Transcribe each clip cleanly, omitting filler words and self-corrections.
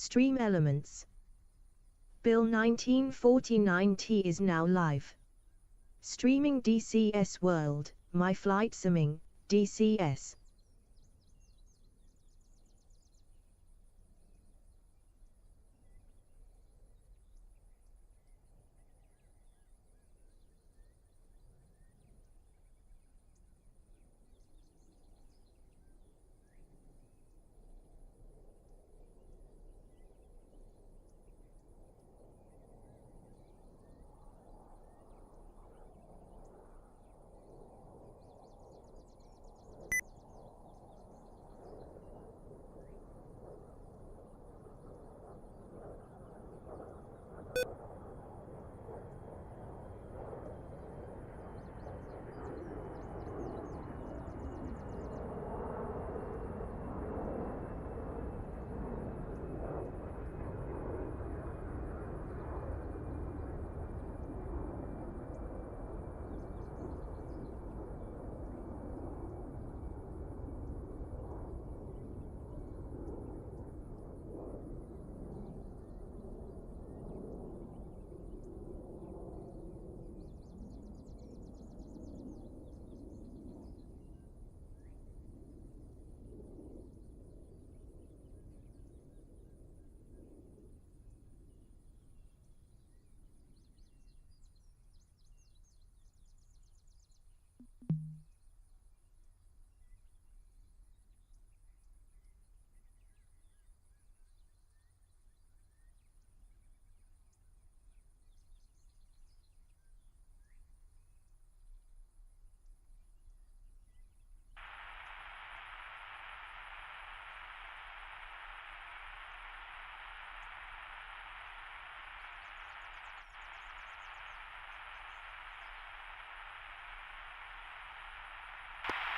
Stream elements. Bill 1949T is now live. Streaming DCS World, My Flight Simming, DCS.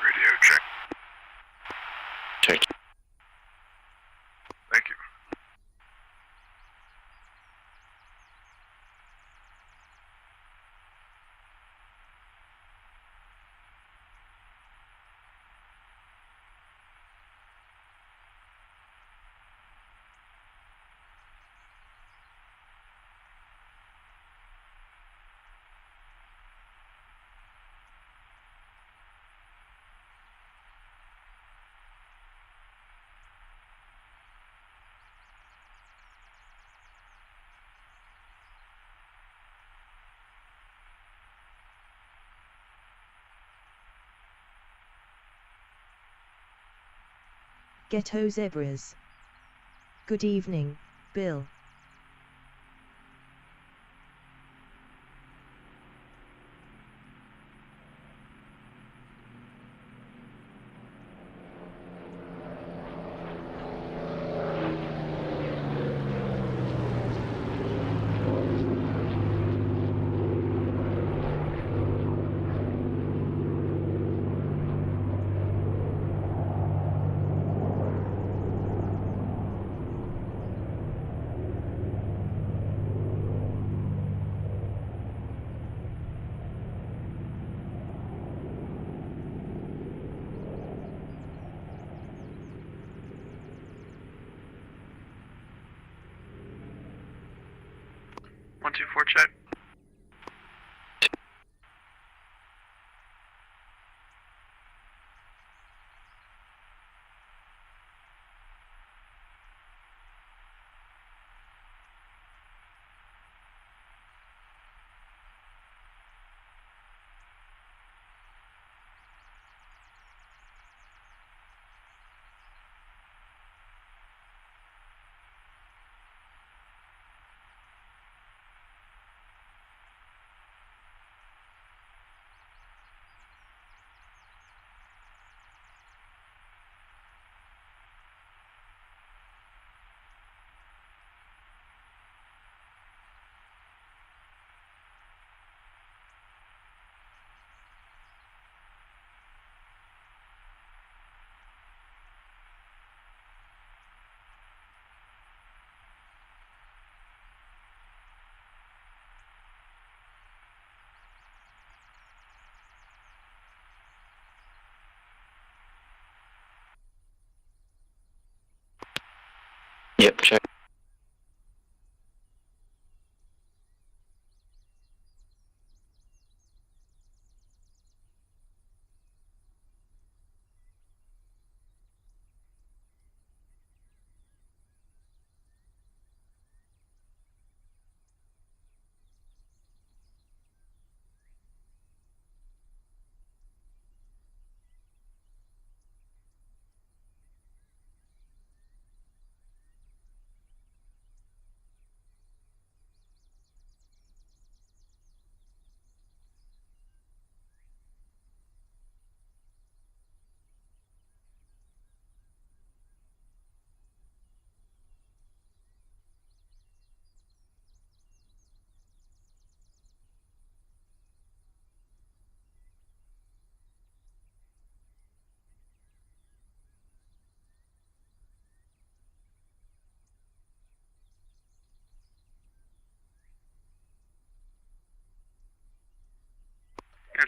Radio check. Check. Thank you. Ghetto Zebras. Good evening, Bill. One, two, four, check. Yep, check.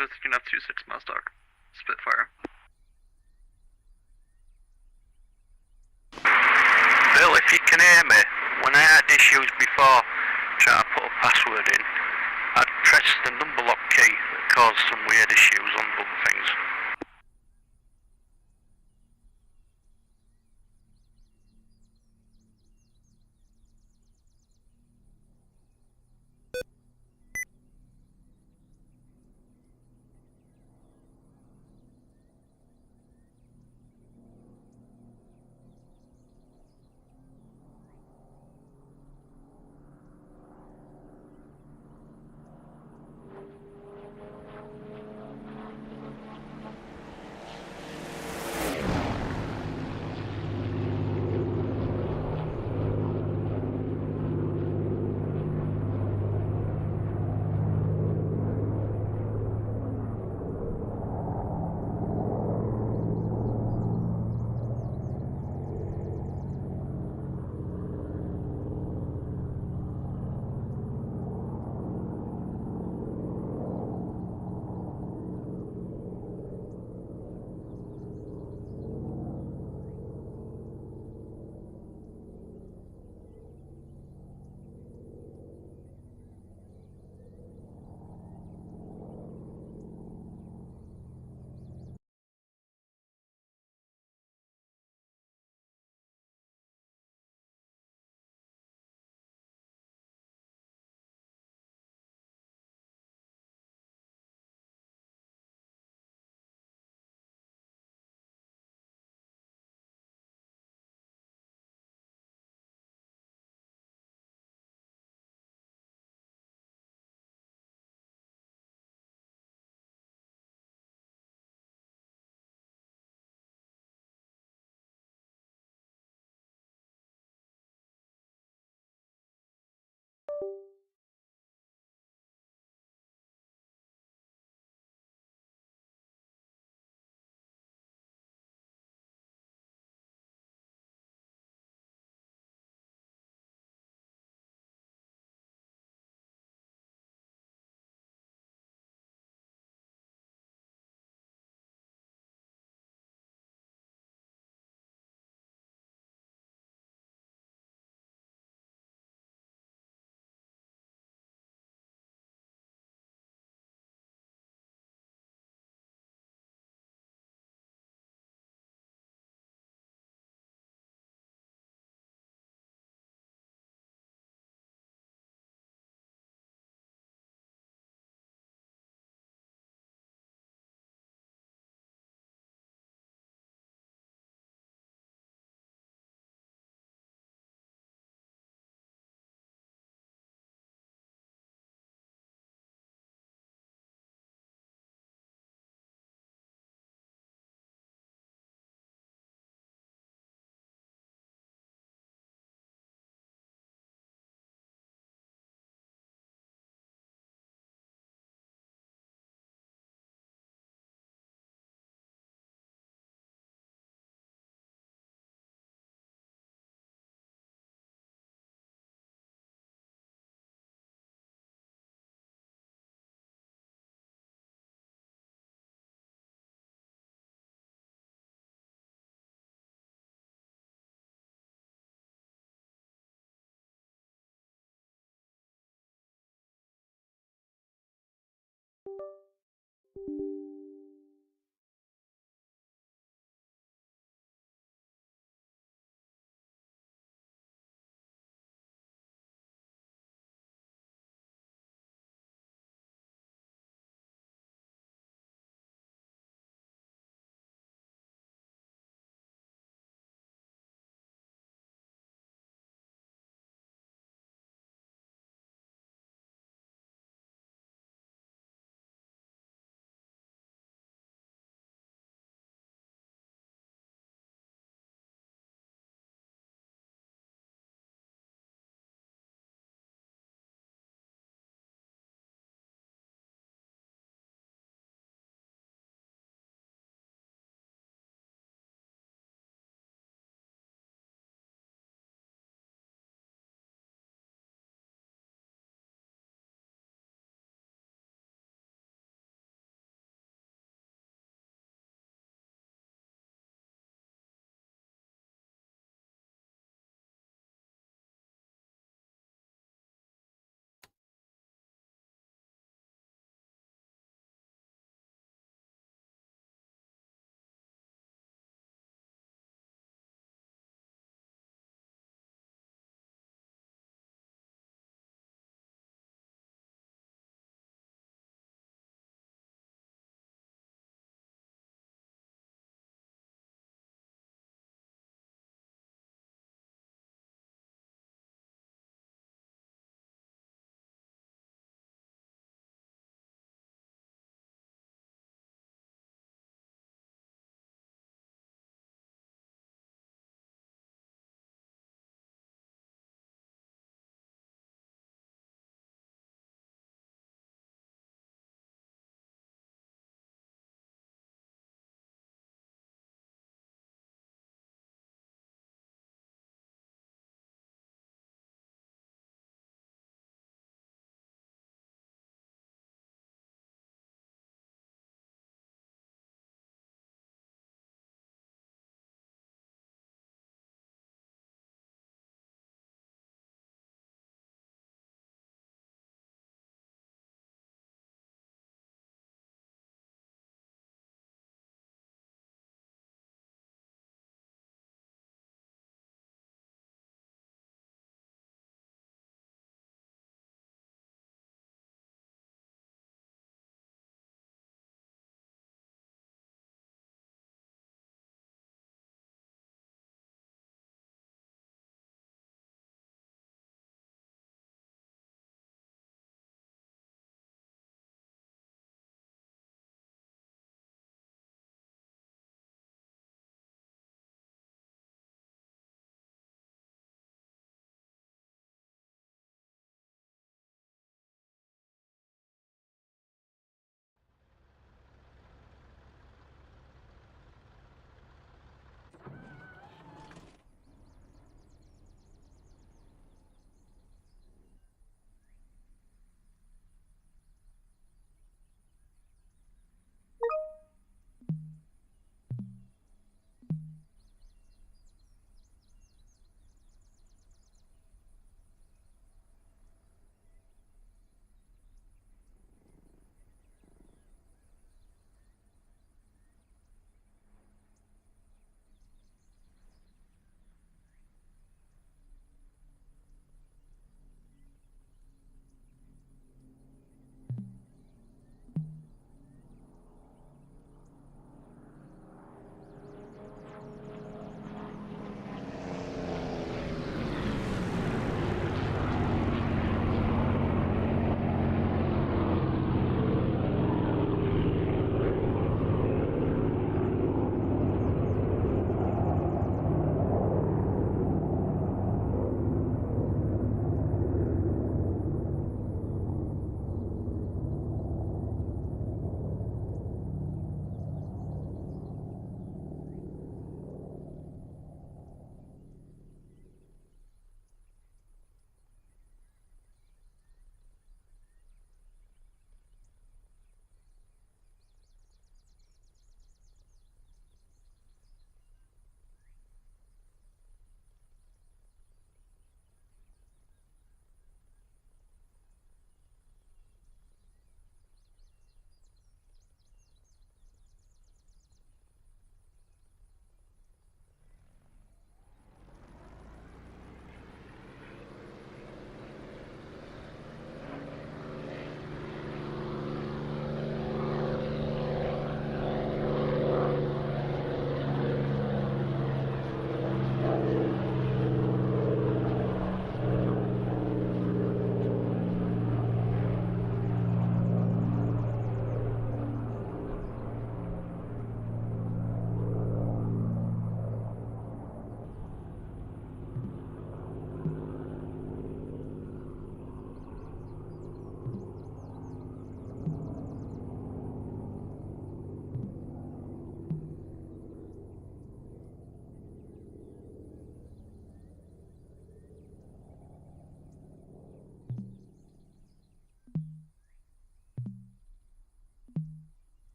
just unit 26 miles dark. Spitfire. Bill, if you can hear me, when I had issues before trying to put a password in, I'd pressed the number lock key that caused some weird issues on other things.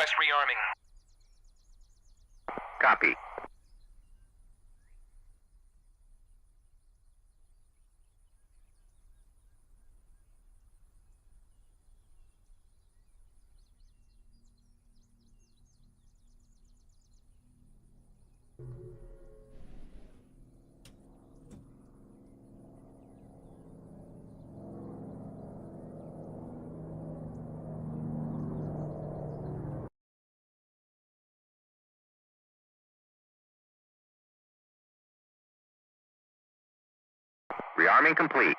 Request rearming. Copy. Rearming complete.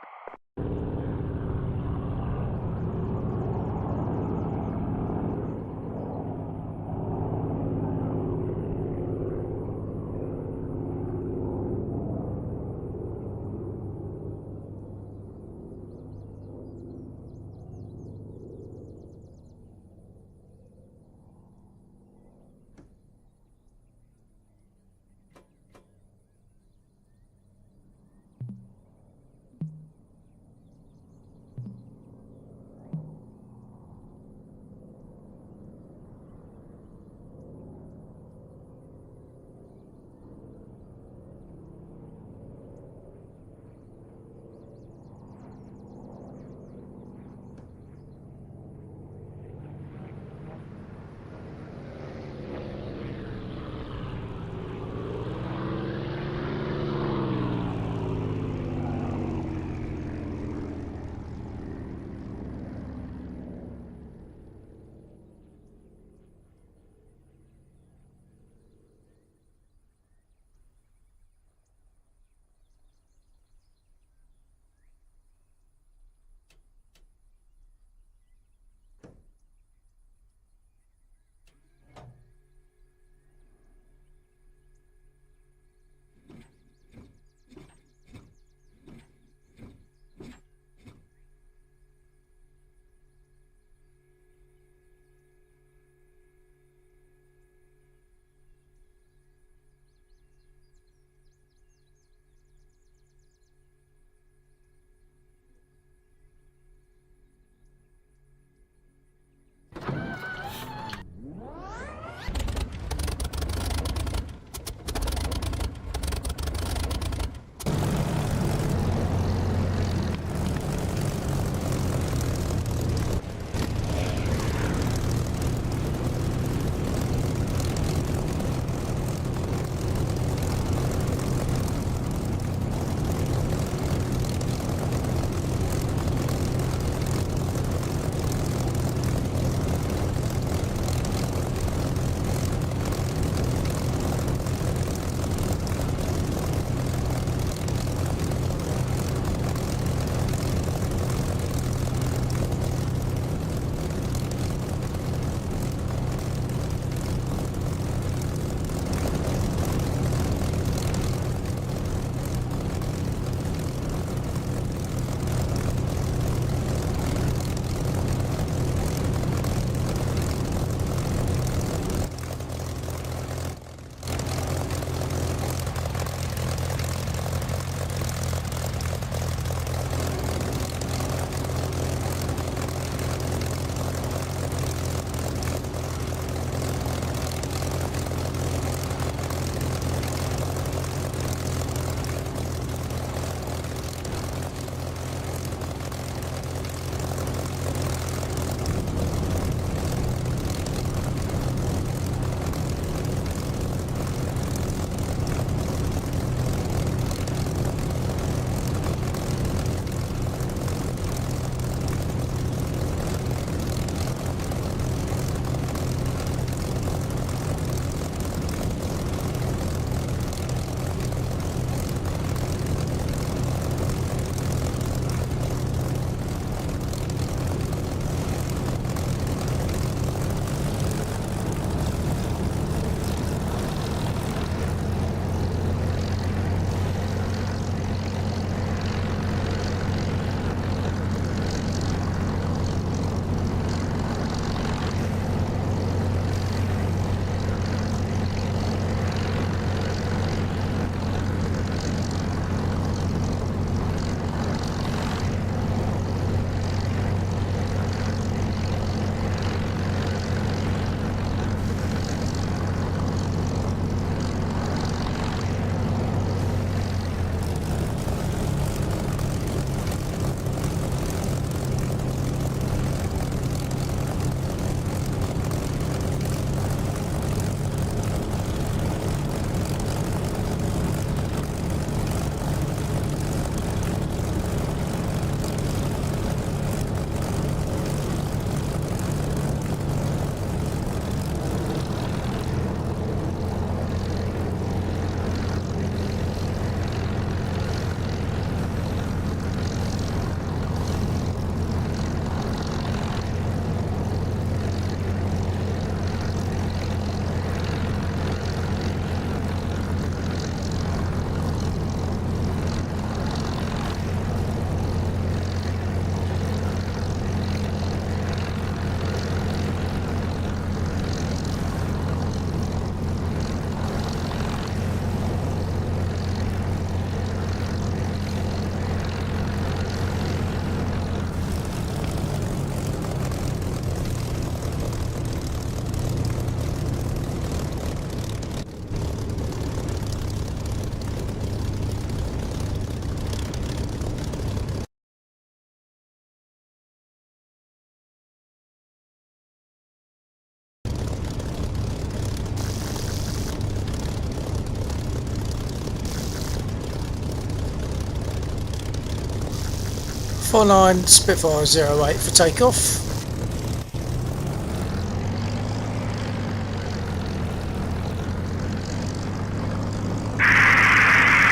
449 Spitfire 08 for takeoff.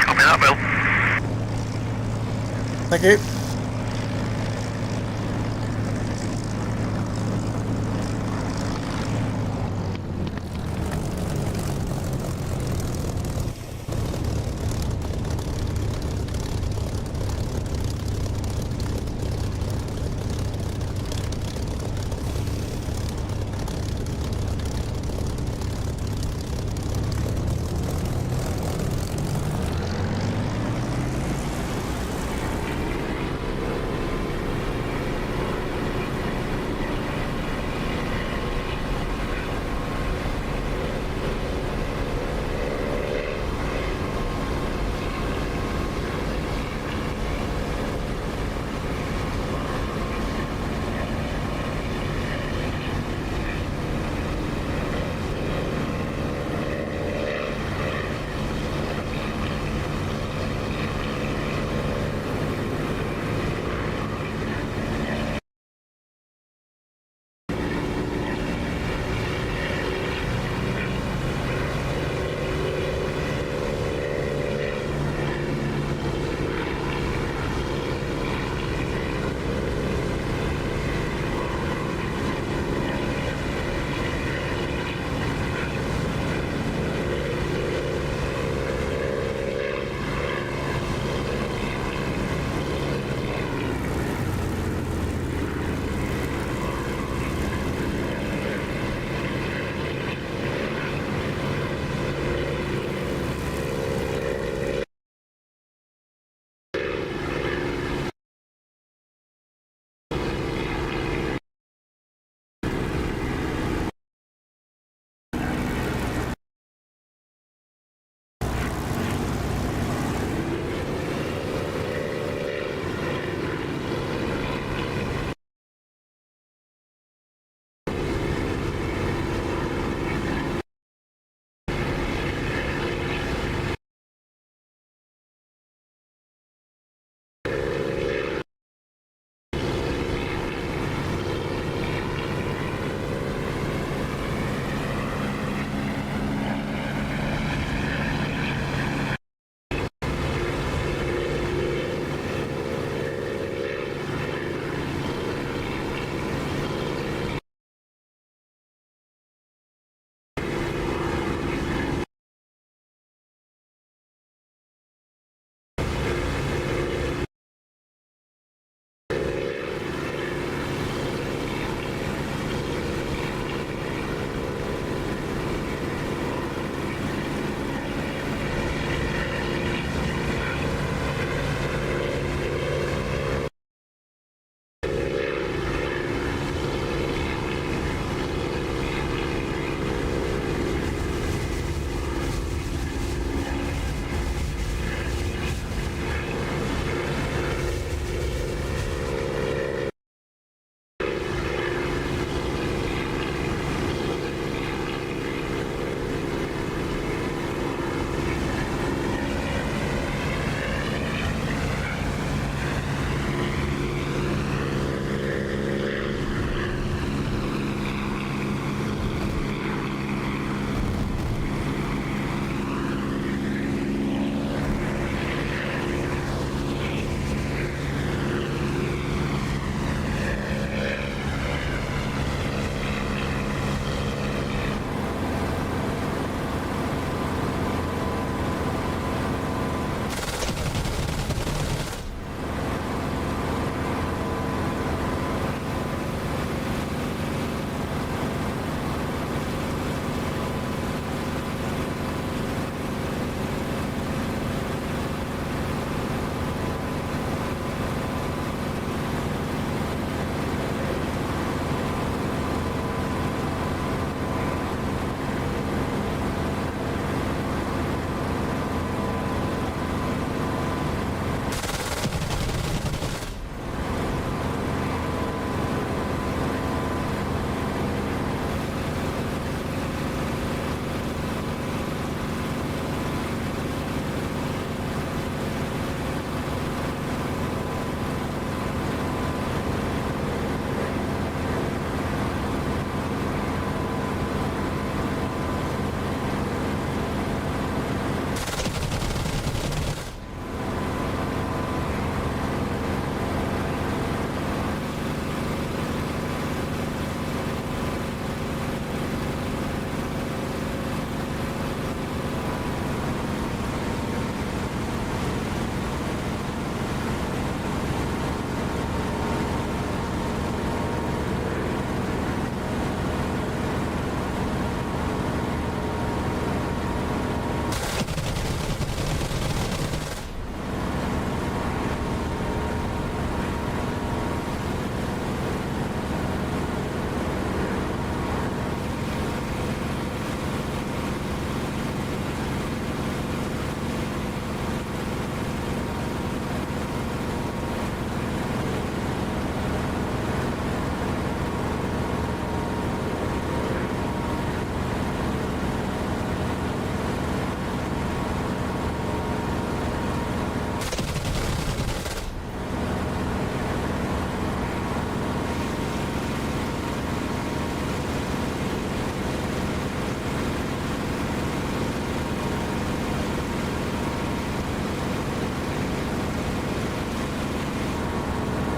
Copy that, Bill. Thank you.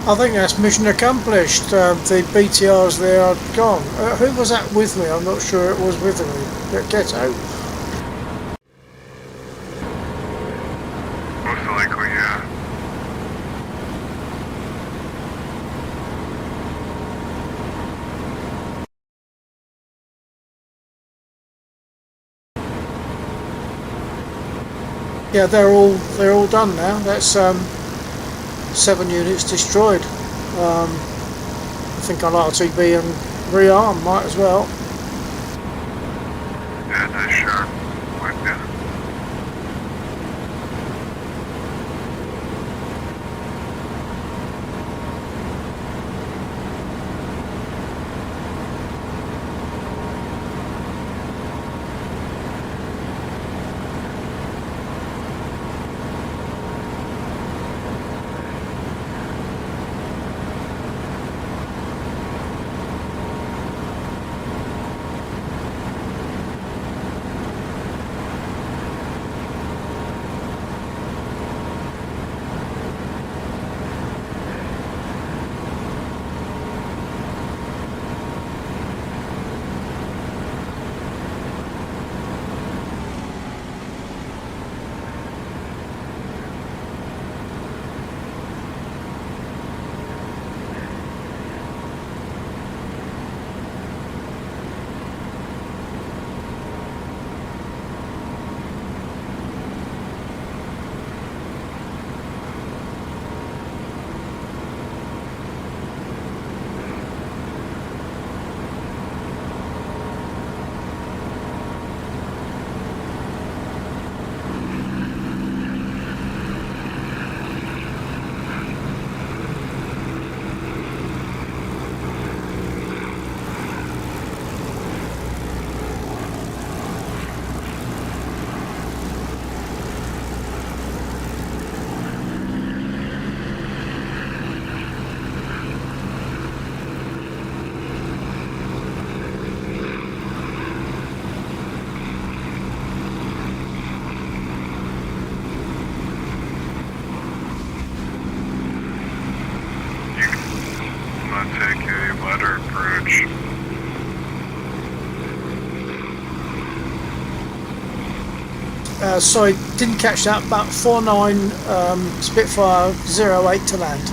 I think that's mission accomplished. The BTRs there are gone. Who was that with me? I'm not sure it was with me. Ghetto? Most likely, yeah. Yeah, they're all done now. That's 7 units destroyed. I think I'll RTB and rearm, might as well. Yeah, nice shot. Like that. Take a ladder approach. Sorry, didn't catch that, but 49 Spitfire 08 to land.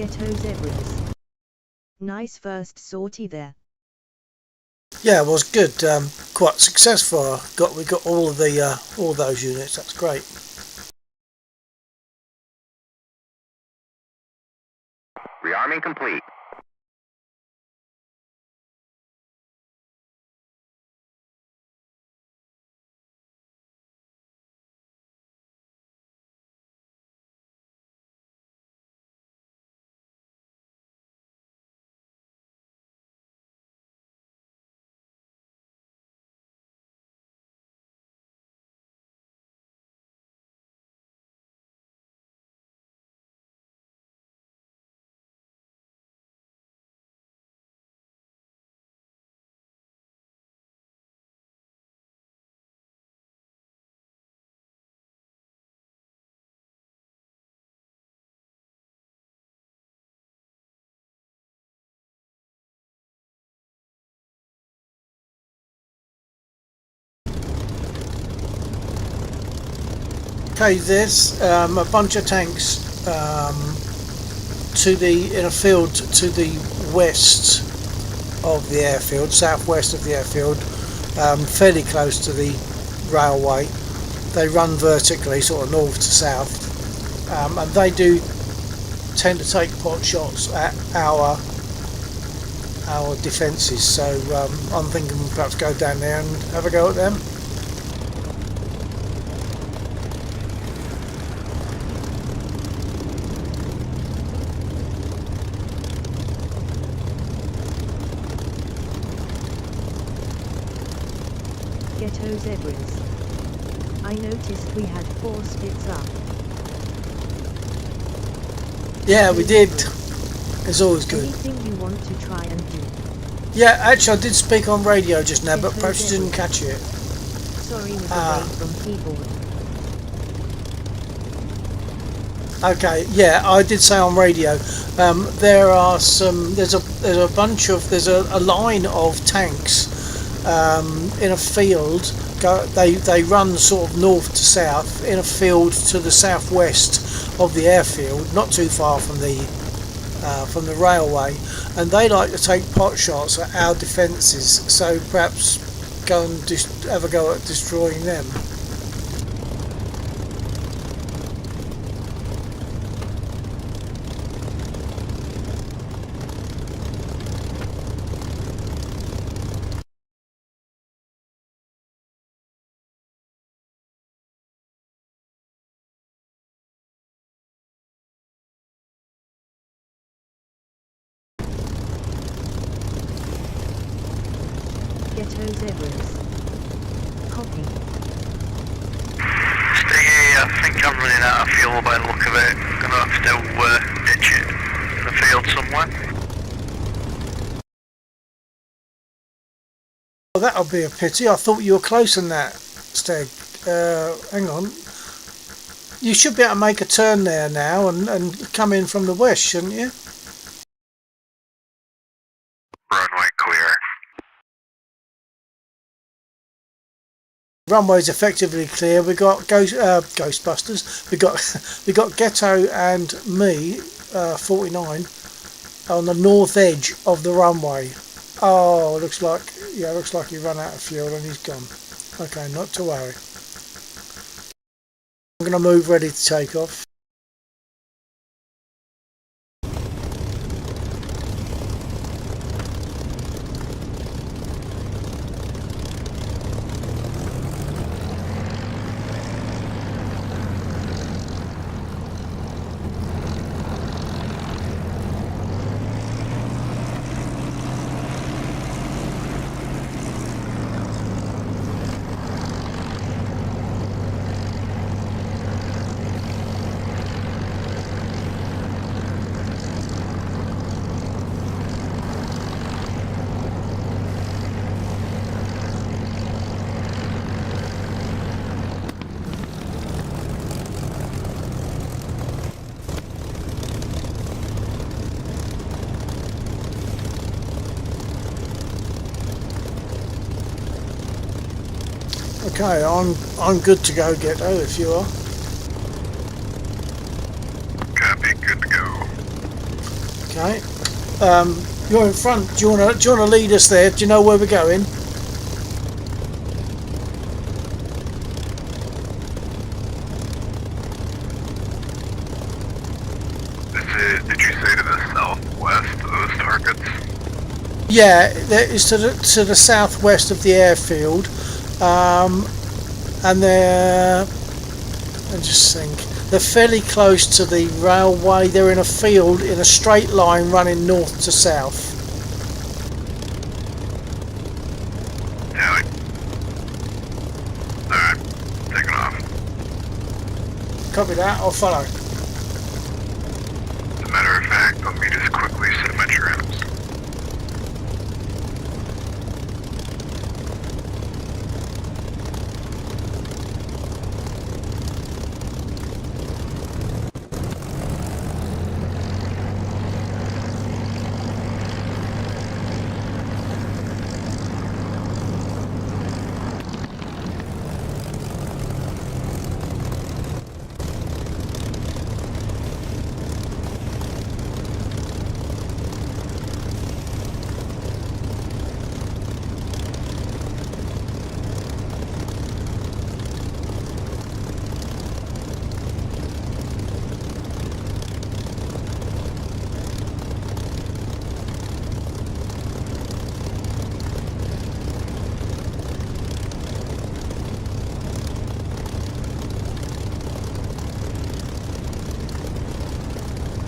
Ghetto Zebras. Nice first sortie there. Yeah, it was good. Quite successful. We got all of the all those units. That's great. Rearming complete. Okay, there's a bunch of tanks in a field to the west of the airfield, southwest of the airfield, fairly close to the railway. They run vertically, sort of north to south, and they do tend to take pot shots at our defences. So I'm thinking we'll perhaps go down there and have a go at them. Ghetto Zebras. I noticed we had 4 spits up. Yeah, we did. It's always good. Anything you want to try and do? Yeah, actually I did speak on radio just now, but perhaps you didn't catch it. Sorry, was away from keyboard. Okay, yeah, I did say on radio. There are some. There's a line of tanks in a field. They run sort of north to south in a field to the southwest of the airfield, not too far from the railway, and they like to take pot shots at our defences. So perhaps go and have a go at destroying them. Ghetto Zebras. Copy. Stay here, I think I'm running out of fuel by the look of it. Gonna have to ditch it in the field somewhere. Well, that'll be a pity. I thought you were close on that, Steg. Hang on. You should be able to make a turn there now and come in from the west, shouldn't you? Runway clear. Runway's effectively clear. We got Ghostbusters. We got Ghetto and me, 49, on the north edge of the runway. Oh, looks like he run out of fuel and he's gone. Okay, not to worry. I'm going to move ready to take off. Okay, I'm good to go, Ghetto, if you are. Copy, good to go. Okay. You're in front. Do you wanna lead us there? Do you know where we're going? Did you say to the southwest of those targets? Yeah, it's to the southwest of the airfield, and they're. I just think they're fairly close to the railway. They're in a field in a straight line running north to south. Tally. Alright, taking off. Copy that. I'll follow. As a matter of fact, let me just quickly set my trims.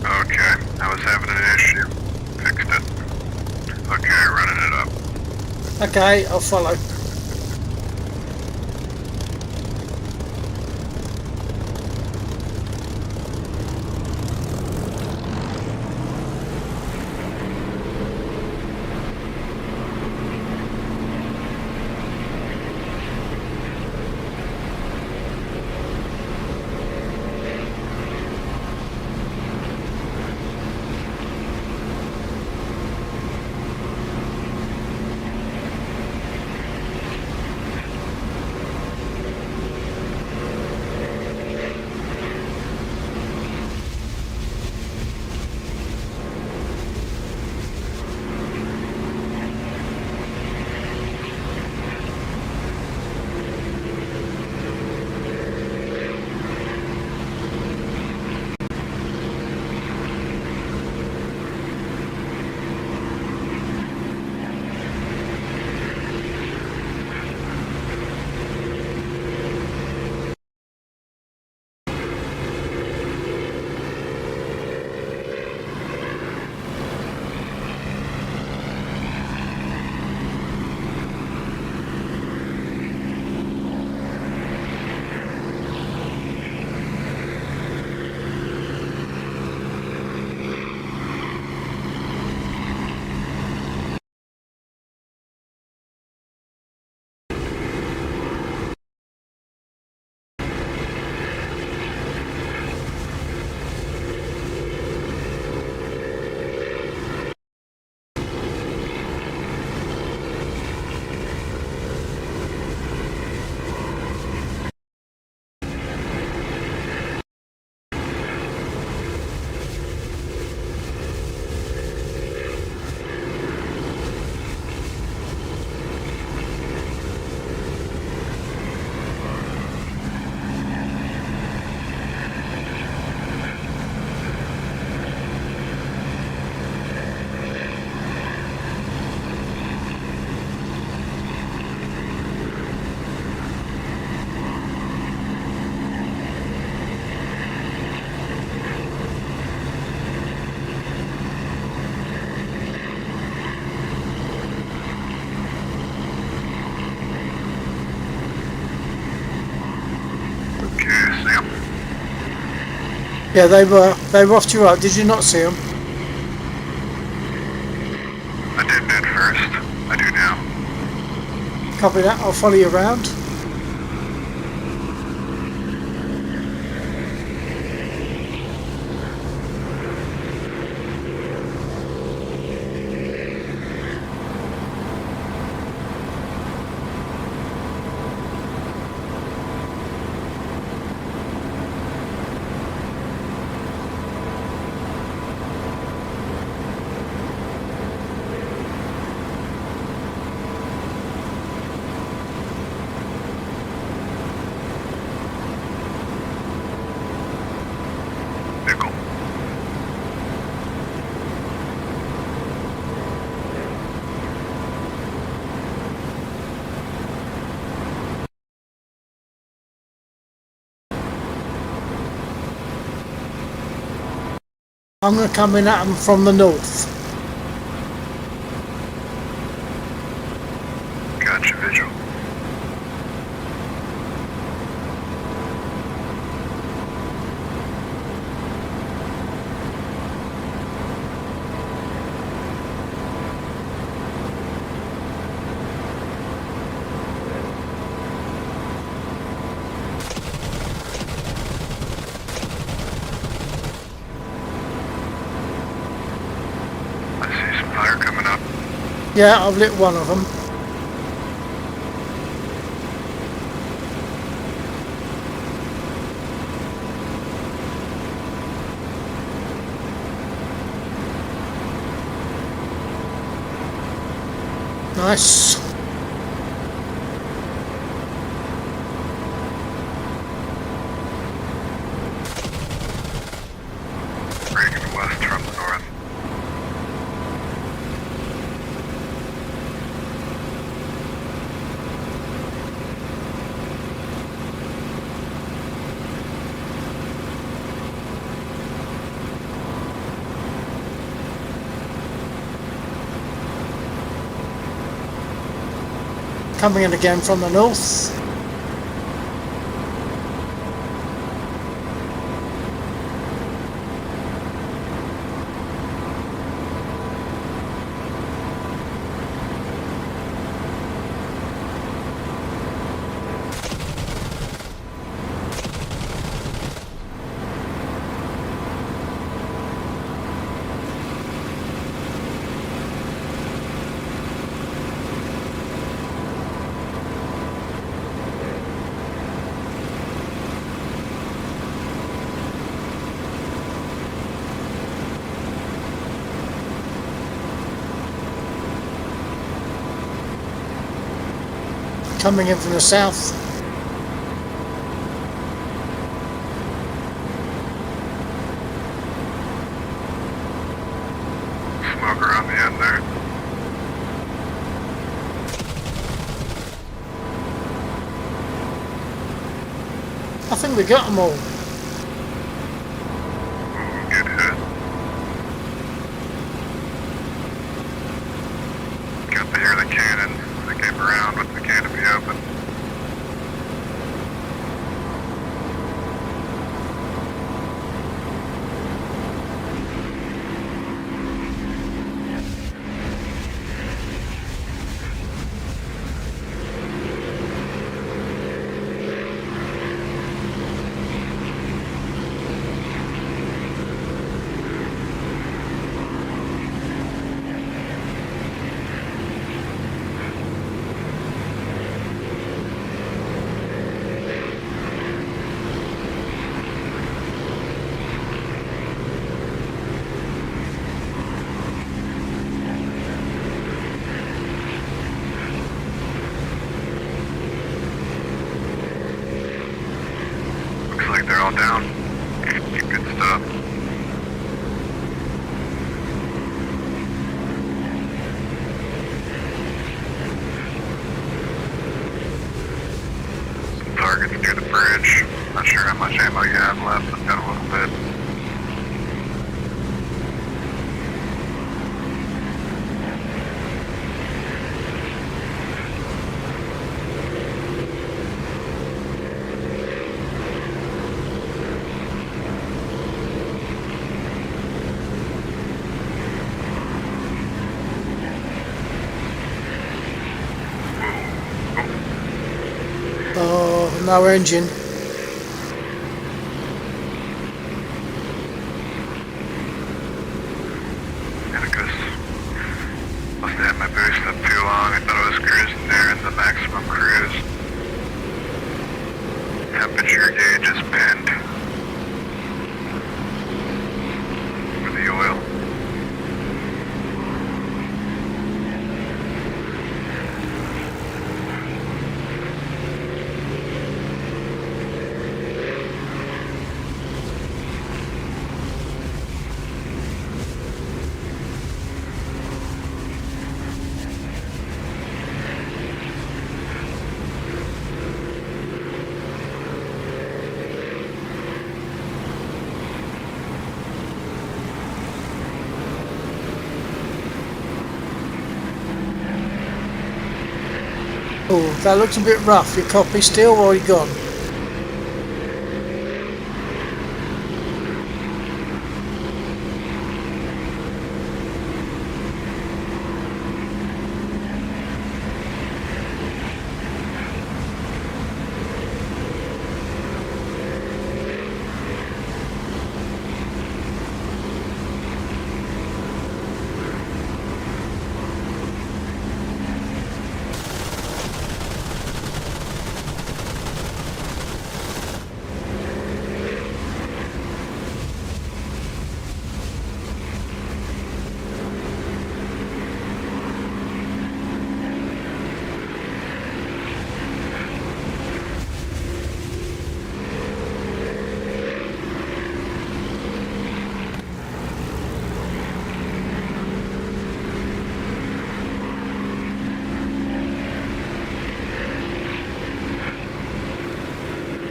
Okay, I was having an issue. Fixed it. Okay, running it up. Okay, I'll follow. Okay, Sam. Yeah, they were off to your right. Did you not see them? I didn't at first. I do now. Copy that. I'll follow you around. I'm going to come in at them from the north. Gotcha, visual. I see some fire coming up. Yeah, I've lit one of them. Nice. Breaking west from the north. Coming in again from the north. Coming in from the south. Smoke around the end there. I think we got them all. Ooh, good hit. Got to hear the cannon. They came around with the canopy open. Looks like they're all down. Good stuff. Some targets near the bridge. Not sure how much ammo you have left. I've got a little bit. Oh, no engine. Atticus. Must have had my boost up too long. I thought I was cruising there in the maximum cruise. Temperature gauge is pinned for the oil. Oh, that looks a bit rough. Your copy still or you gone?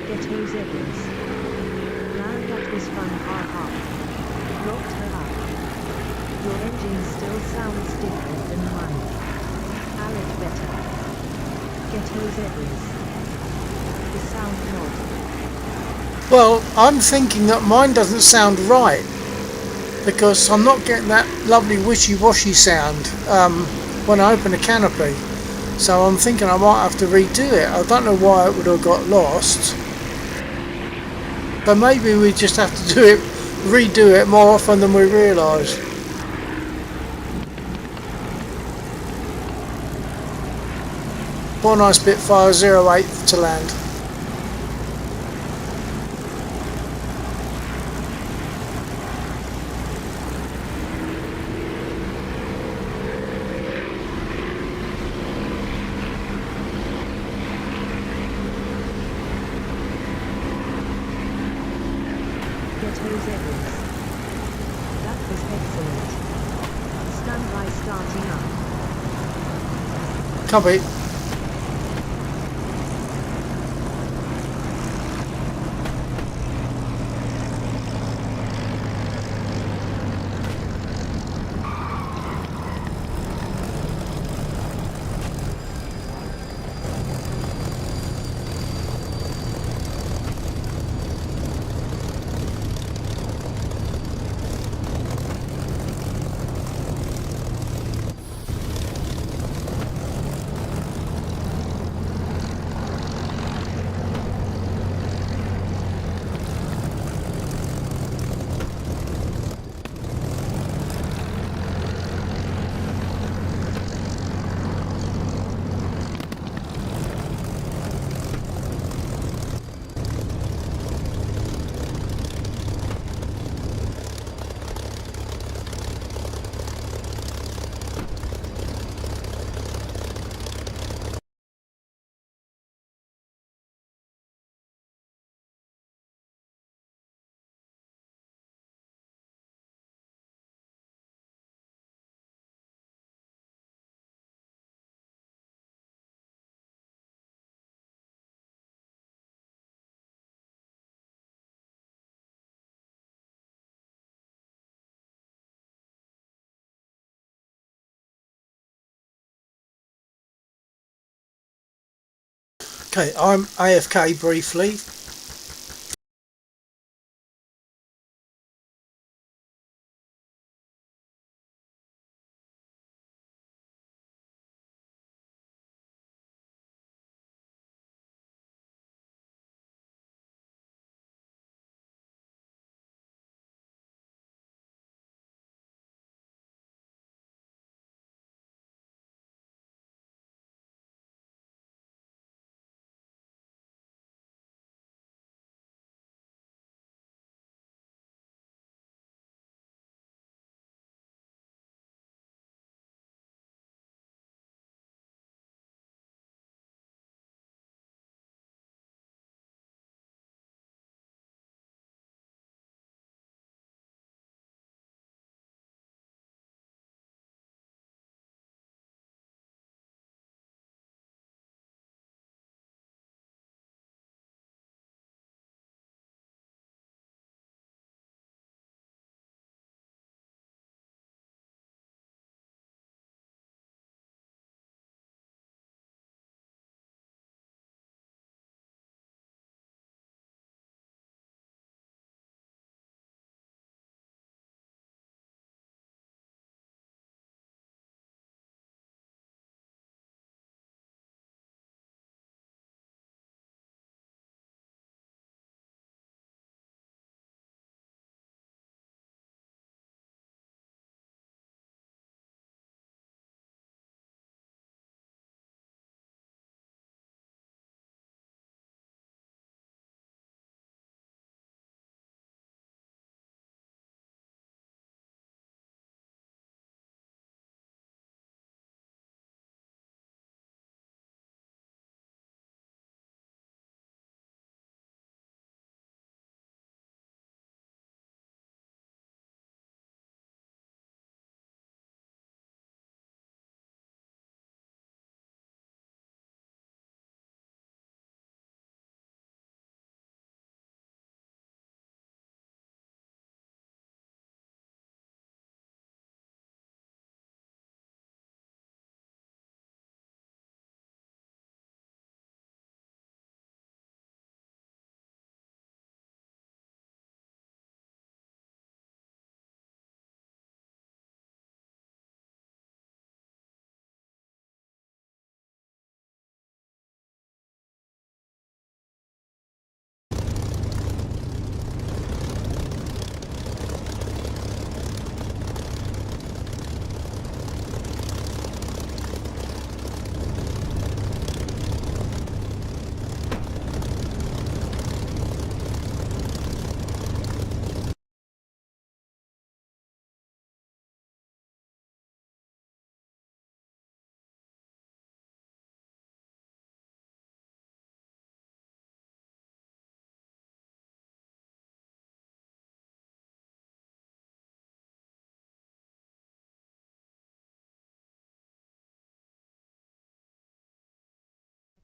Ghetto zebras. Man, that was fun, haha. Locked her up. Your engine still sounds different than mine. Alec better. Ghetto zebras. The sound mod. Well, I'm thinking that mine doesn't sound right because I'm not getting that lovely wishy-washy sound when I open the canopy. So I'm thinking I might have to redo it. I don't know why it would have got lost. But maybe we just have to redo it more often than we realise. What a nice Spitfire 08 to land. Ghetto zebras. That was excellent. Stand by starting up. Copy. Okay, I'm AFK briefly.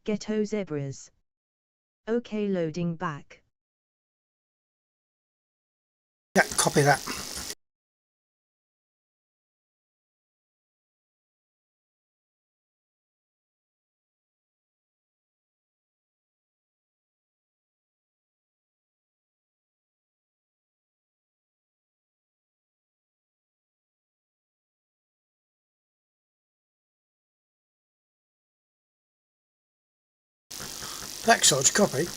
Ghetto zebras. OK, loading back. Yeah, copy that. Black Sarge, copy.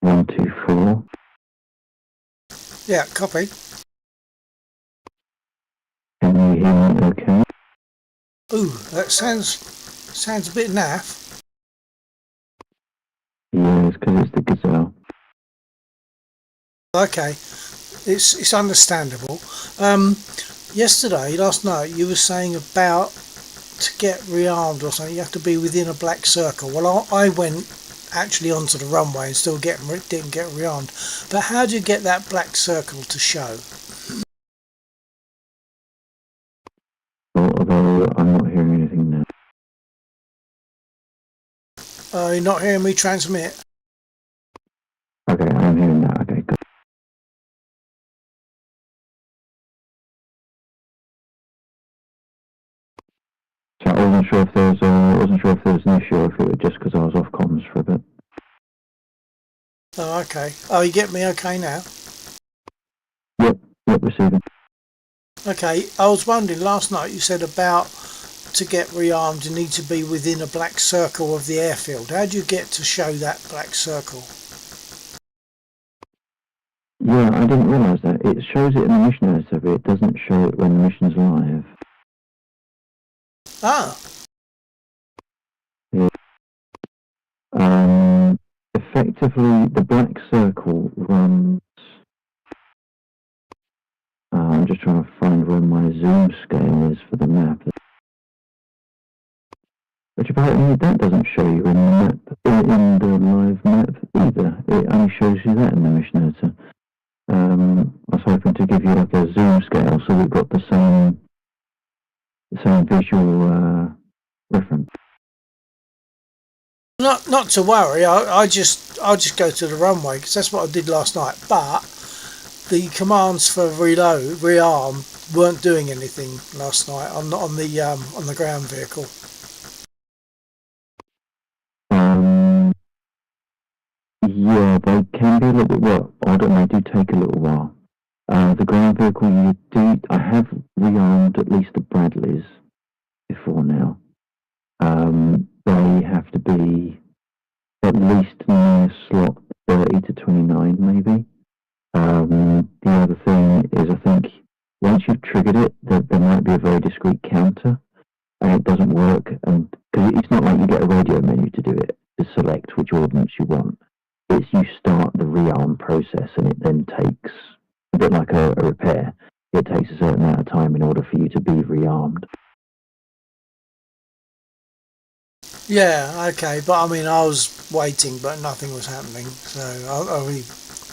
One, two, four. Yeah, copy. Can you hear me okay? Ooh, that sounds a bit naff. Yeah, it's because it's the Gazelle. Okay, it's understandable. Last night, you were saying about to get rearmed or something, you have to be within a black circle. Well, I went actually onto the runway and still didn't get rearmed. But how do you get that black circle to show? Although I'm not hearing anything now. You're not hearing me transmit? Okay, I'm hearing that. Okay, good. So I wasn't sure if there was an issue or if it was just because I was off comms for a bit. Oh, okay. Oh, you get me okay now? Yep, receiving. Okay, I was wondering, last night you said about to get rearmed you need to be within a black circle of the airfield. How do you get to show that black circle? Yeah, I didn't realise that. It shows it in the mission editor, but it doesn't show it when the mission's live. Ah, Yeah. Effectively, the black circle runs... I'm just trying to find where my zoom scale is for the map. Which apparently that doesn't show you in the map, in the live map either. It only shows you that in the mission editor. I was hoping to give you like a zoom scale so we've got the same visual reference. not to worry. I'll just go to the runway because that's what I did last night. But the commands for rearm weren't doing anything last night on the ground vehicle. Yeah, they can be a little bit, well, I don't know, they do take a little while. The ground vehicle, I have rearmed at least the Bradleys before now. They have to be at least near slot 30 to 29 maybe. The other thing is I think once you've triggered it, there might be a very discrete counter. and it doesn't work, and because it's not like you get a radio menu to do it, to select which ordnance you want. It's you start the rearm process, and it then takes a bit like a repair. It takes a certain amount of time in order for you to be rearmed. Yeah, okay, but I mean, I was waiting, but nothing was happening, so I really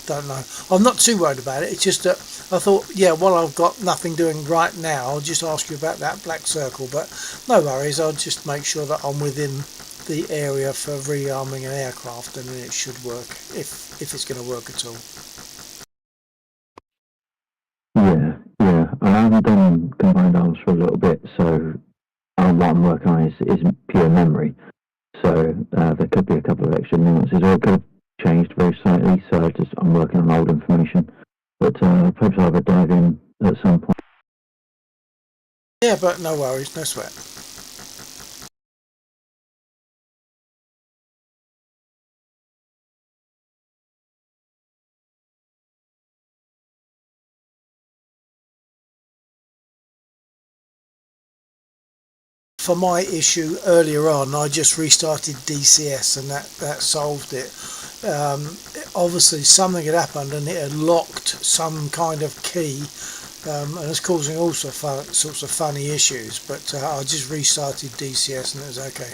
don't know. I'm not too worried about it. It's just that I thought, yeah, well, I've got nothing doing right now. I'll just ask you about that black circle, but no worries. I'll just make sure that I'm within the area for rearming an aircraft, and then it should work if it's going to work at all. Yeah. I haven't done combined arms for a little bit, so what I'm working on is pure memory. So there could be a couple of extra nuances, or it could have changed very slightly. So I'm working on old information, but perhaps I'll have a dive in at some point. Yeah, but no worries, no sweat. For my issue earlier on, I just restarted DCS and that solved it. Obviously, something had happened and it had locked some kind of key, and it's causing all sorts of funny issues. But I just restarted DCS and it was okay.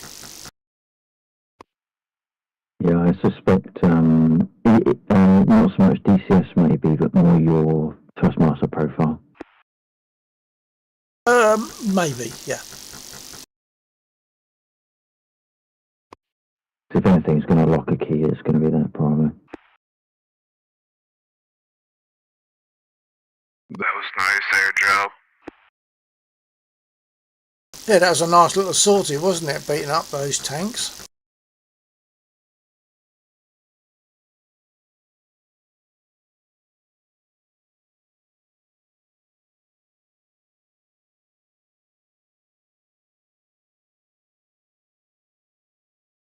Yeah, I suspect not so much DCS maybe, but more your Thrustmaster profile. Maybe, yeah. If anything's going to lock a key, it's going to be that probably. That was nice air job. Yeah, that was a nice little sortie, wasn't it? Beating up those tanks.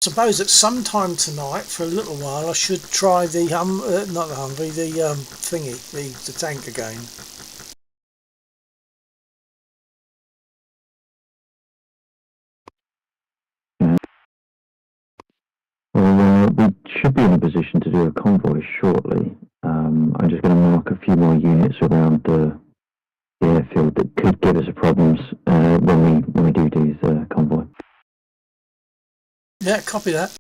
Suppose that sometime tonight, for a little while, I should try the not the Humvee, the thingy, the tank again. Well, we should be in a position to do a convoy shortly. I'm just going to mark a few more units around the airfield that could give us problems when we do the convoy. Yeah, copy that.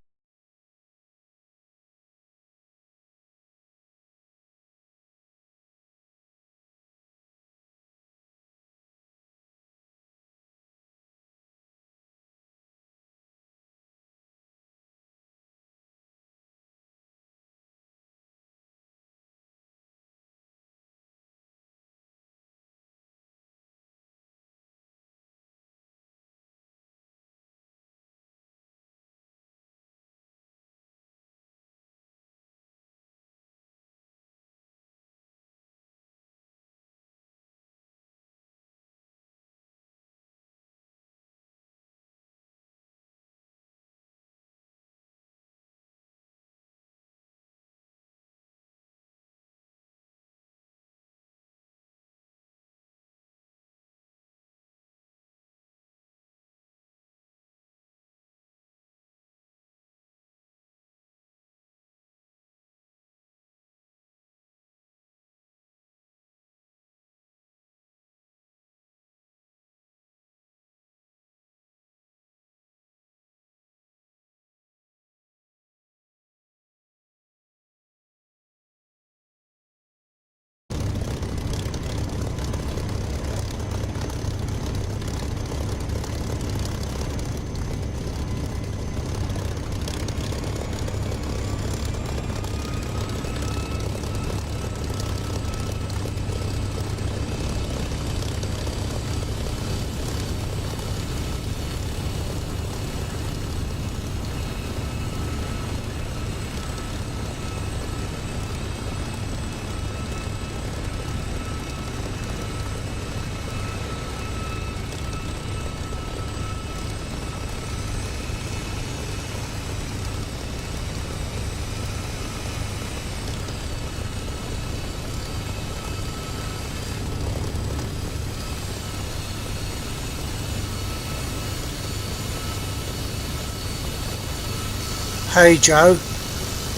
Hey Joe.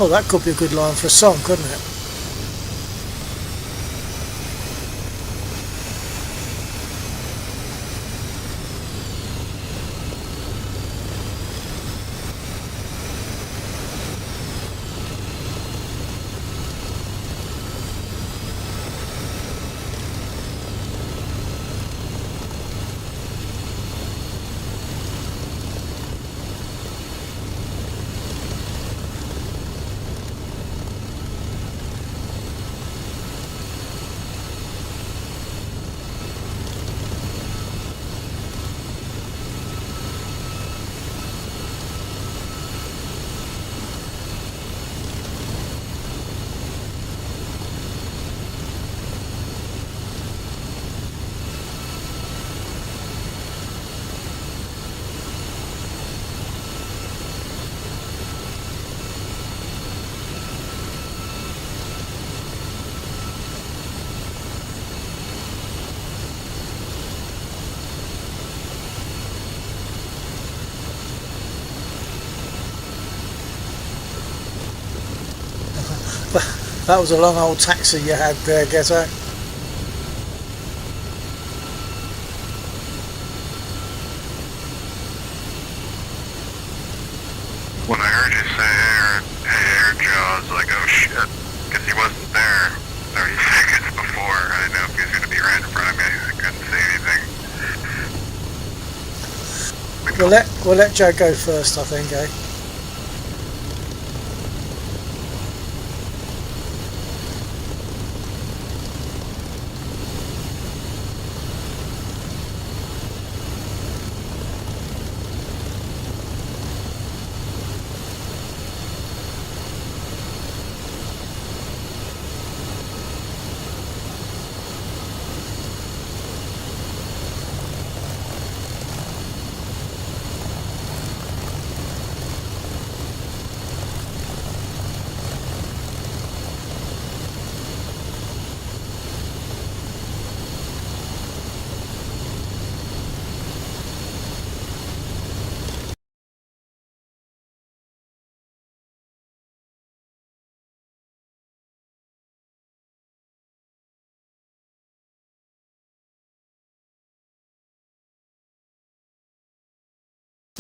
Oh, that could be a good line for a song, couldn't it? That was a long old taxi you had there, Ghetto. When I heard you say hey Air Joe, I was like, oh shit, because he wasn't there 30 seconds before. I didn't know if he was going to be right in front of me. I couldn't see anything. We'll let Joe go first, I think, eh?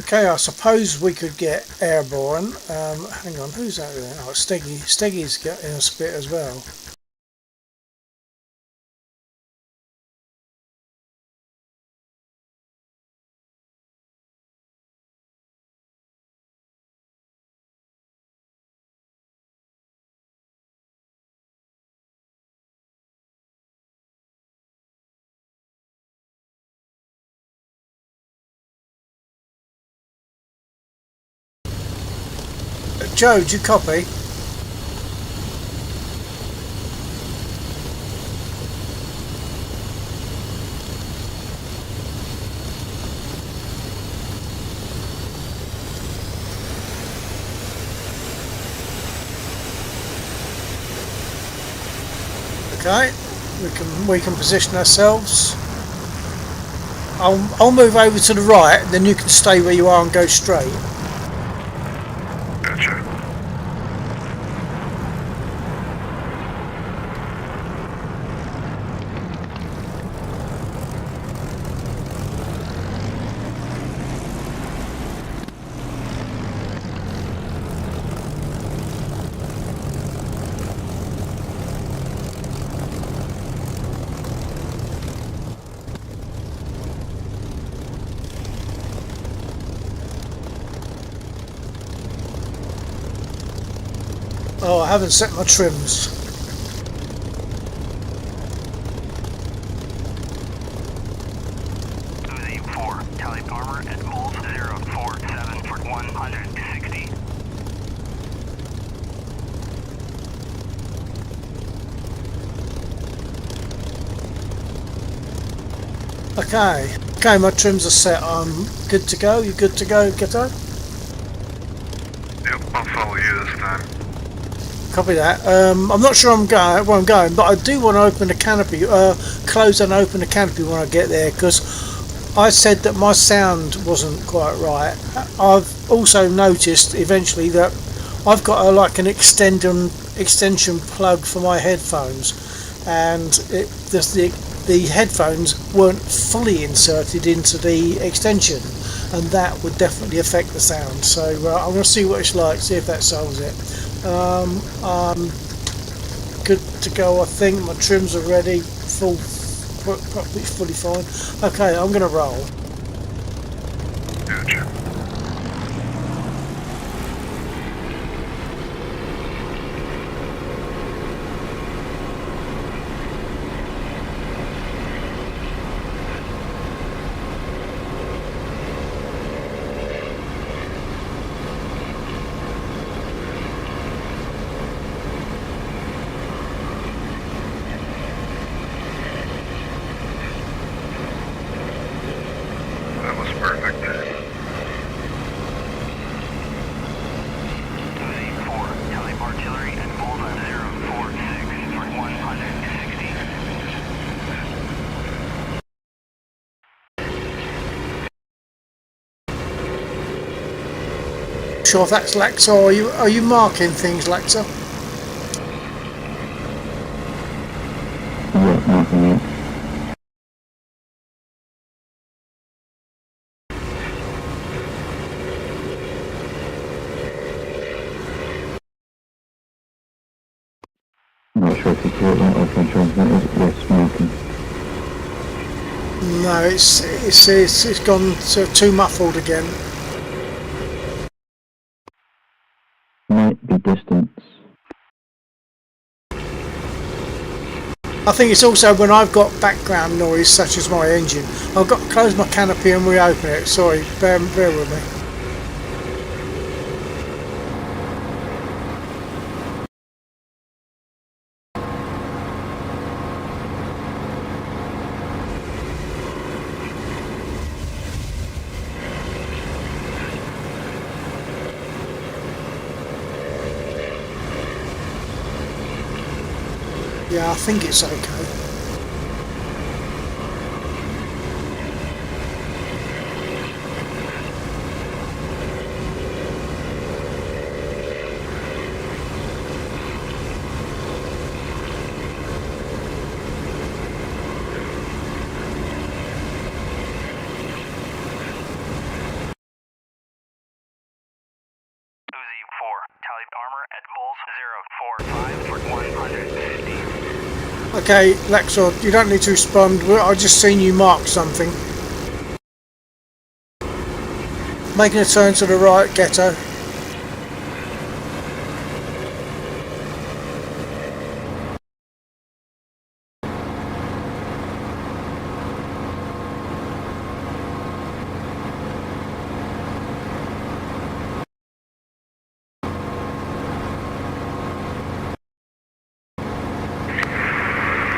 Okay, I suppose we could get airborne. Hang on, who's out there? Oh, Steggy. Steggy's got in a spit as well. Joe, do you copy? Okay, we can position ourselves. I'll move over to the right, then you can stay where you are and go straight. Gotcha. Oh, I haven't set my trims. Okay, my trims are set. I'm good to go. You good to go, Ghetto? Yep, I'll follow you this time. Copy that. I'm not sure where I'm going, but I do want to open the canopy, close and open the canopy when I get there, because I said that my sound wasn't quite right. I've also noticed eventually that I've got like an extension plug for my headphones, and the headphones weren't fully inserted into the extension, and that would definitely affect the sound. So I'm going to see what it's like, see if that solves it. Good to go, I think. My trims are ready, probably fully fine. Okay, I'm going to roll. Gotcha. That was perfect. Type artillery and hold on 046 for 160. Sure if that's Laxa. Are you marking things, Laxa? Yeah, nothing yet. Not sure if you caught that off my transmitters. Yes, marking. No, it's gone too muffled again. Might be distance. I think it's also when I've got background noise, such as my engine. I've got to close my canopy and reopen it. Sorry, bear with me. Yeah, I think it's okay. Uzi 4, tally armor at Bulls 045 for 150. Okay, Laxor, you don't need to respond. I just seen you mark something. Making a turn to the right, Ghetto.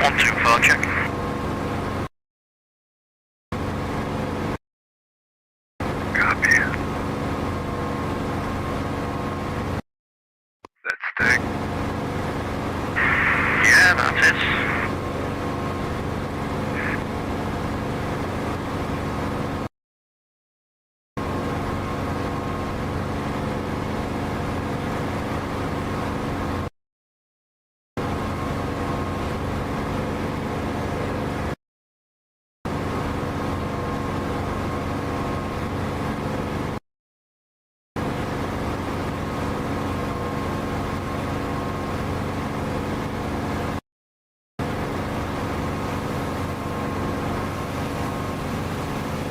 One, two, four, check. Copy. That's stick. Yeah, that's it.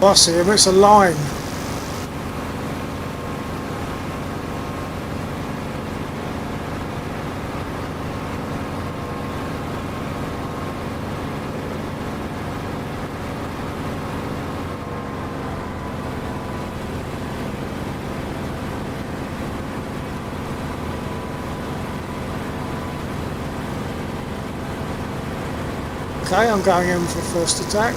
I see him, it's a line. Okay, I'm going in for first attack.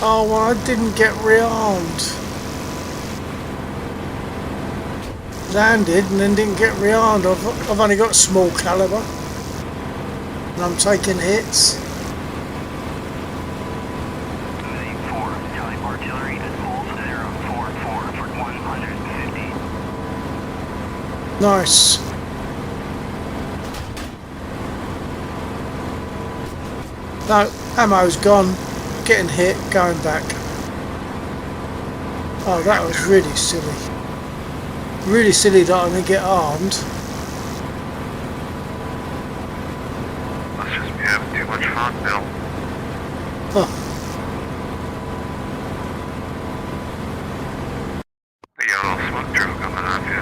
Oh, well, I didn't get rearmed. landed and then didn't get rearmed. I've only got small caliber and I'm taking hits. 4, type artillery at full 044 for 150. Nice. No, ammo's gone. Getting hit, going back. Oh, that was really silly. Really silly that I didn't get armed. Must just be having too much fun, Bill. Huh. You got a little smoke trail coming on you.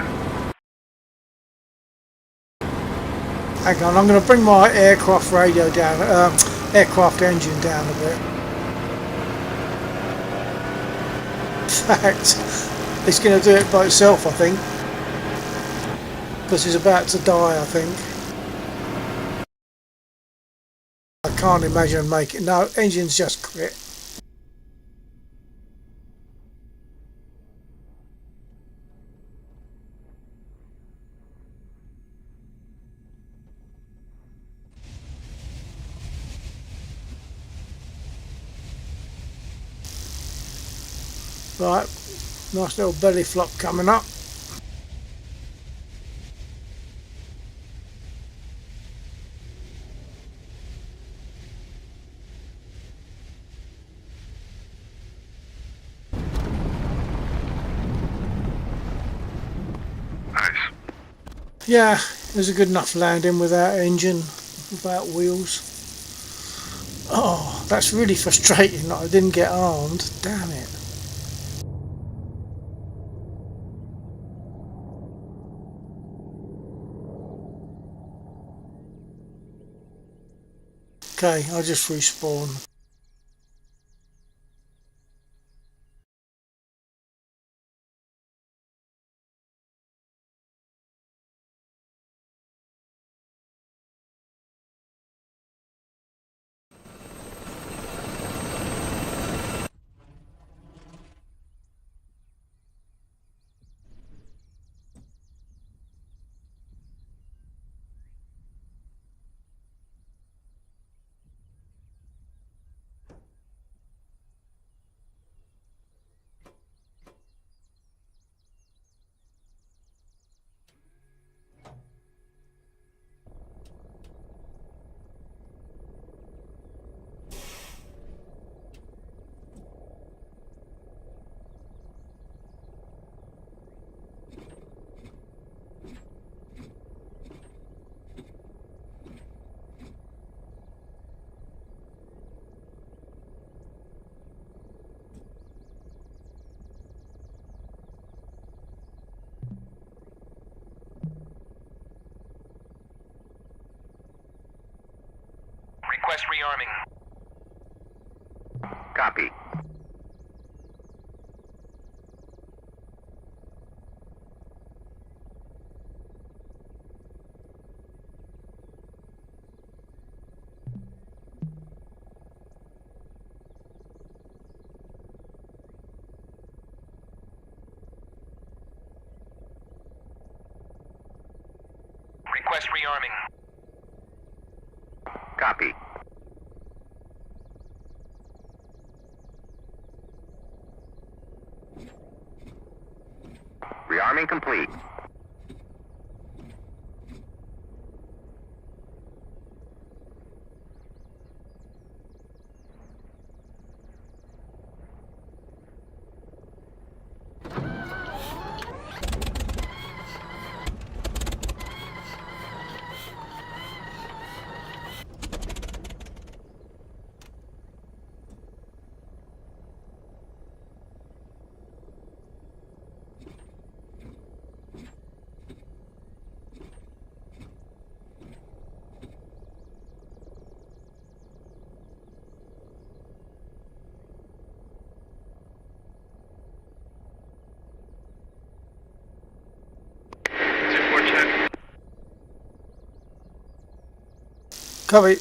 Hang on, I'm going to bring my aircraft radio down, aircraft engine down a bit. In fact, it's going to do it by itself, I think. Because he's about to die, I think. I can't imagine making. No, engine's just quit. Right, nice little belly flop coming up. Nice. Yeah, it was a good enough landing without engine, without wheels. Oh, that's really frustrating that I didn't get armed. Damn it. Okay, I'll just respawn. Request rearming. Copy. Request rearming. Copy. Rearming complete. Copy.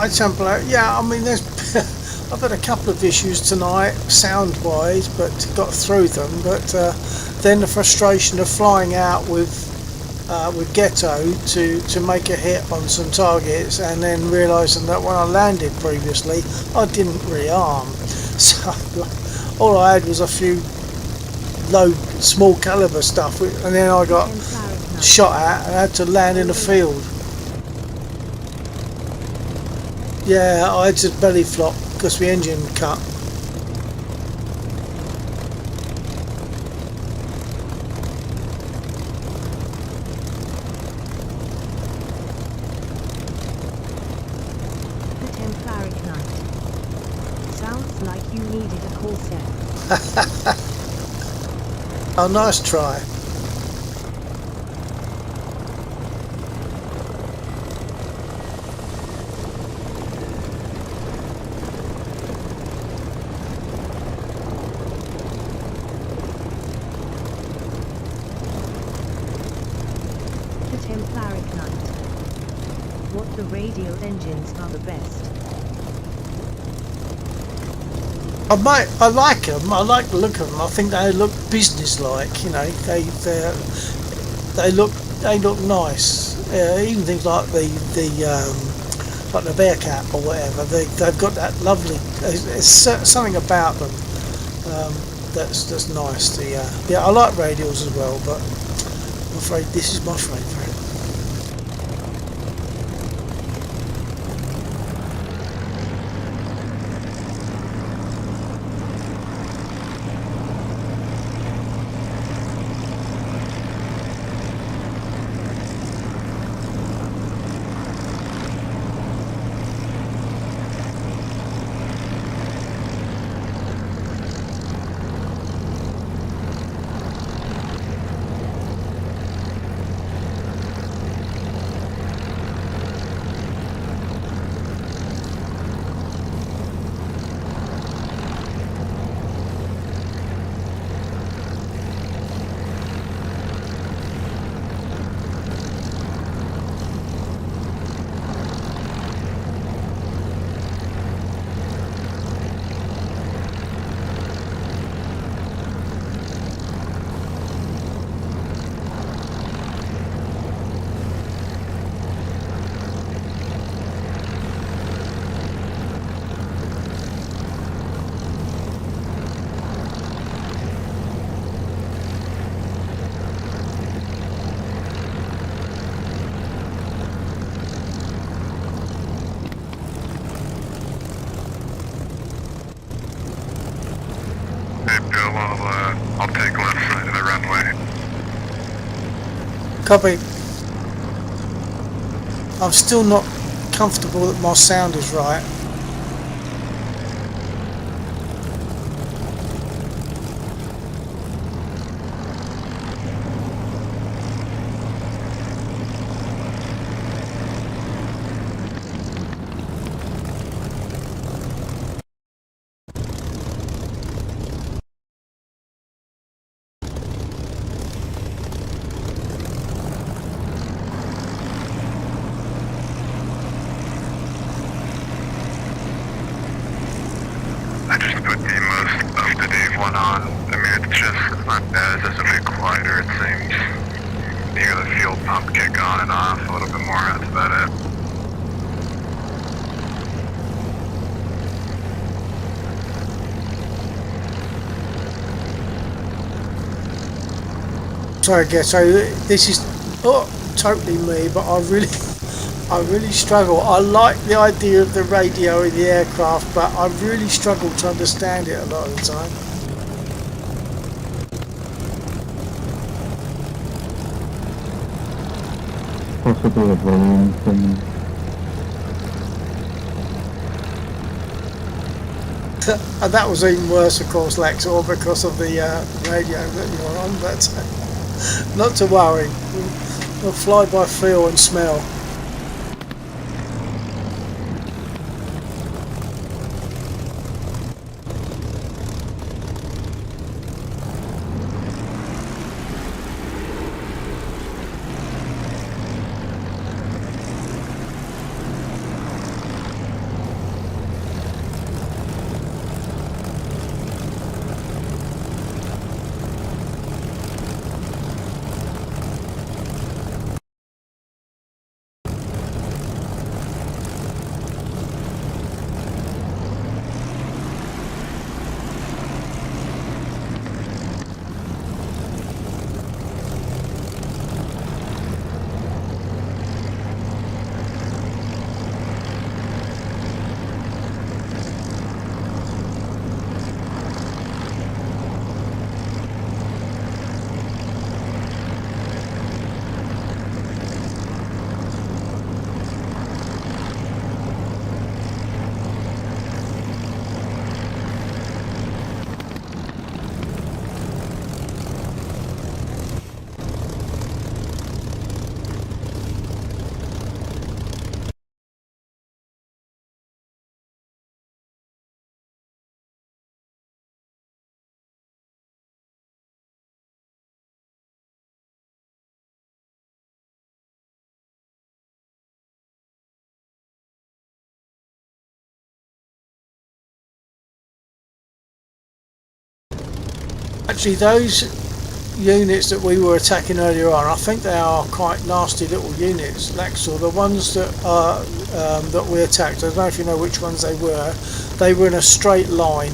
I template. Yeah, I mean, there's. I've had a couple of issues tonight, sound-wise, but got through them. But then the frustration of flying out with Ghetto to make a hit on some targets, and then realising that when I landed previously, I didn't rearm. So all I had was a few small caliber stuff, and then I got shot at and had to land in the field. Yeah, I had to belly flop because the engine cut. The Templaric Knight. Sounds like you needed a call set. Oh, nice try. The Templaric Knight. What the radial engines are the best. I like them. I like the look of them. I think they look business-like. You know, they look nice. Even things like the Bearcat or whatever. They've got that lovely. It's something about them that's nice. Yeah, I like radials as well, but I'm afraid this is my favourite. Hey, Bill, I'll take left side of the runway. Copy. I'm still not comfortable that my sound is right. I just put the most up-to-date one on. I mean, it's not bad. It's just a bit quieter, it seems. You got the fuel pump kick on and off a little bit more, that's about it. Sorry, Ghetto, this is totally me, but I really struggle. I like the idea of the radio in the aircraft, but I really struggle to understand it a lot of the time. Possibly a volume thing. And that was even worse, of course, Lex, all because of the radio that you're on, but not to worry. We'll fly by feel and smell. Actually, those units that we were attacking earlier on, I think they are quite nasty little units, Laxor. The ones that are that we attacked, I don't know if you know which ones they were. They were in a straight line.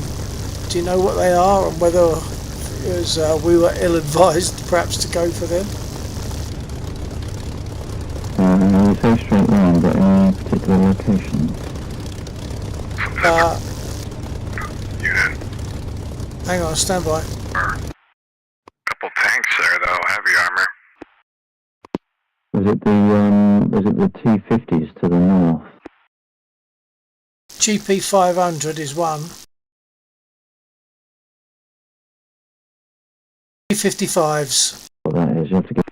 Do you know what they are, and whether it was, we were ill-advised perhaps to go for them? I would say straight line, but any particular location? Unit. Hang on, stand by. Couple tanks there though, heavy armor. Was it the T-50s to the north? GP 500 is one. T-55s. What that is, you have to give...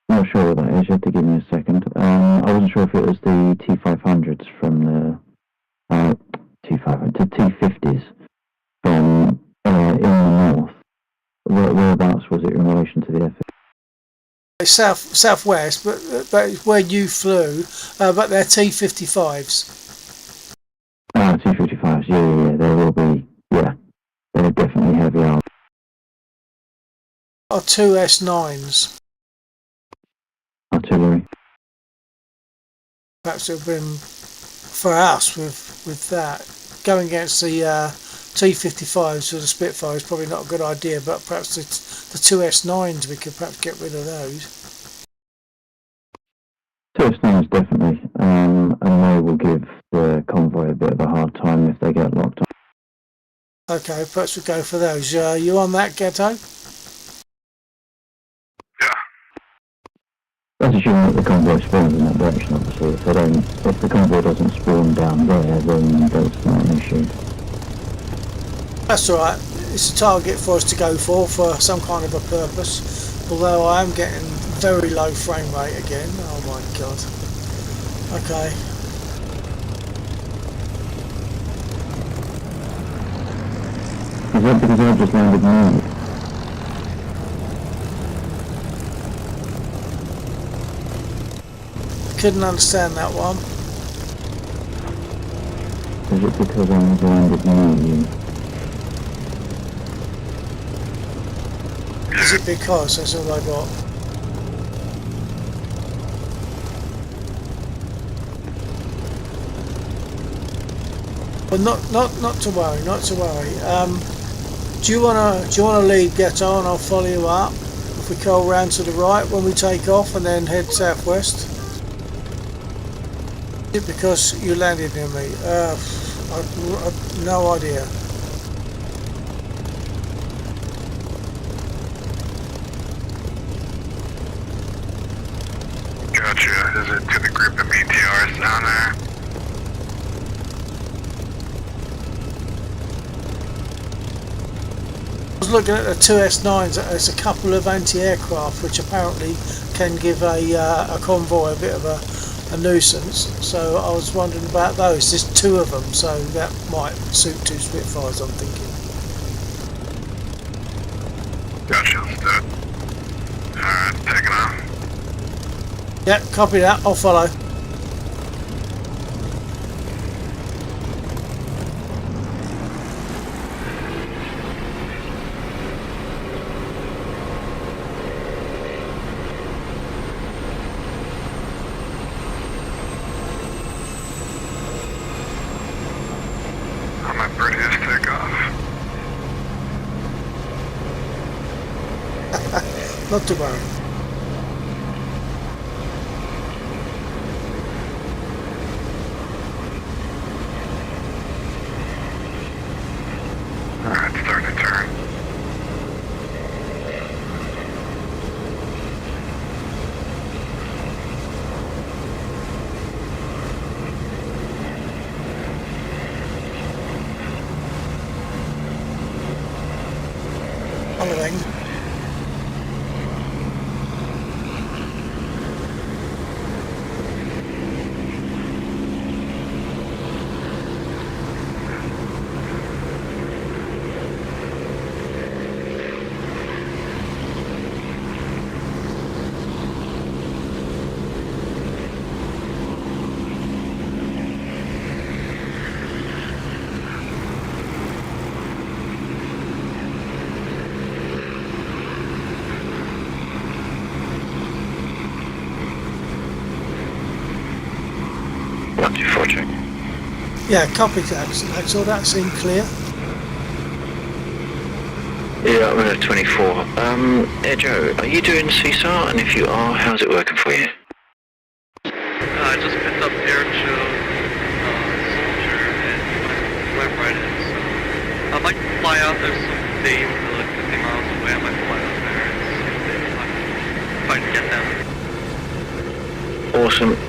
Not sure what that is, you have to give me a second. I wasn't sure if it was the T-500s from the... T-500, the T-50s from in the north. Whereabouts was it in relation to the F? Southwest, but it's where you flew, but they're T-55s. Ah, T-55s, yeah, they will be, yeah, they're definitely heavy armor. Or two S9s. Artillery. Perhaps it would have been for us with that. Going against the T-55s or the Spitfire is probably not a good idea, but perhaps the two S9s, we could perhaps get rid of those. Two S9s definitely, and they will give the convoy a bit of a hard time if they get locked up. Okay, perhaps we go for those. You on that, Ghetto? Yeah. That's assuming that the convoy spawns in that direction, obviously. If the convoy doesn't spawn down there, then that's not an issue. That's alright. It's a target for us to go for some kind of a purpose. Although I am getting very low frame rate again. Oh my god. Okay. Is that because I just landed now? Couldn't understand that one. Is it because I landed near you? Is it because that's all I got? But not to worry, not to worry. Do you wanna lead Ghetto and I'll follow you up? If we go round to the right when we take off and then head southwest. Is it because you landed near me? I've no idea. Gotcha. Is it to the group of meteors down there? I was looking at the two S9s. There's a couple of anti-aircraft which apparently can give a convoy a bit of a nuisance. So I was wondering about those. There's two of them, so that might suit two Spitfires, I'm thinking. Gotcha, understood. Alright, taking off. Yeah, copy that. I'll follow. I'm at British takeoff. Not to worry. Alright, starting to turn. Following. Yeah, copy that. Axel, that seemed clear. Yeah, I'm at 24. Hey Joe, are you doing CSAR? And if you are, how's it working for you? I just picked up Air Joe, Soldier, and went right in, so I might fly out there someday, like 50 miles away. I might fly out there and see if I can get them. Awesome.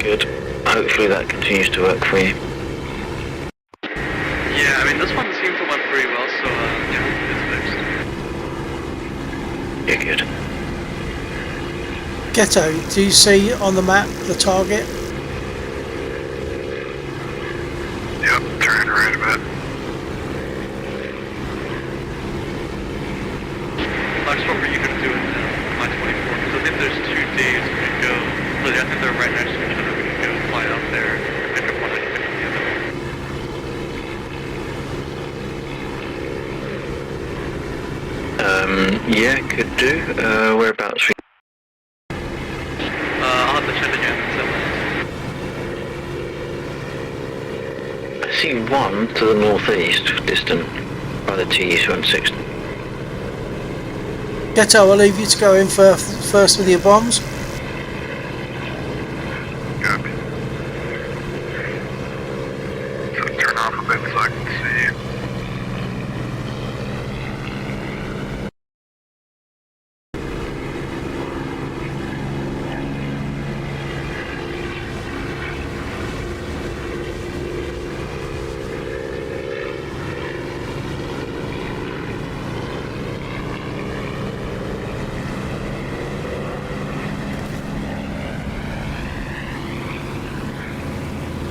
Good. Hopefully that continues to work for you. Yeah, I mean, this one seemed to went pretty well, so, yeah, it's fixed. Yeah, good. Ghetto, do you see on the map the target? Yep, turning right a bit. Max, what were you going to do in my 24? Because I think there's 2 days we could go. Really, I think they're right next to each other. We could go fly out there and pick up one and pick up the other. Yeah, could do. Whereabouts? I'll have to check again in 7 minutes. I see one to the northeast, distant by the TU-16. Ghetto, I'll leave you to go in first with your bombs. Copy. So turn off a bit so I can see you.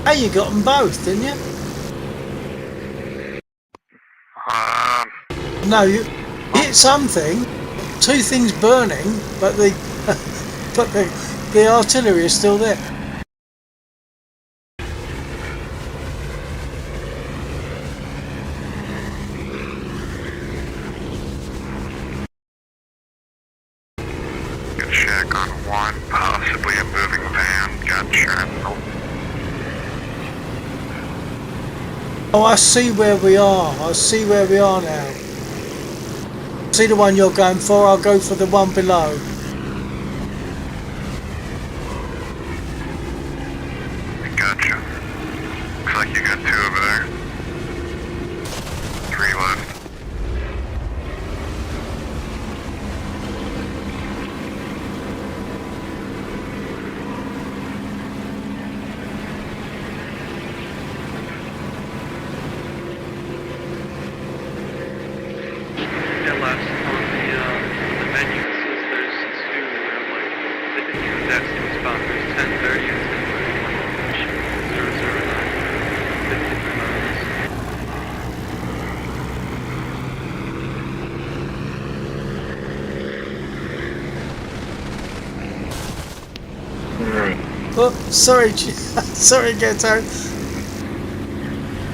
Hey, you got them both, didn't you? No, you hit something. 2 things burning, but the artillery is still there. Good check on one, possibly a moving van. Got shrapnel. Oh, I see where we are. I see where we are now. See the one you're going for? I'll go for the one below. Gotcha. Looks like you got 2 over there. 3 left. Yeah, last on the menu it says there's 2 that are like, I think the exact same spot. There's 1030 and 1031. 009. Oh, sorry, sorry, Ghetto.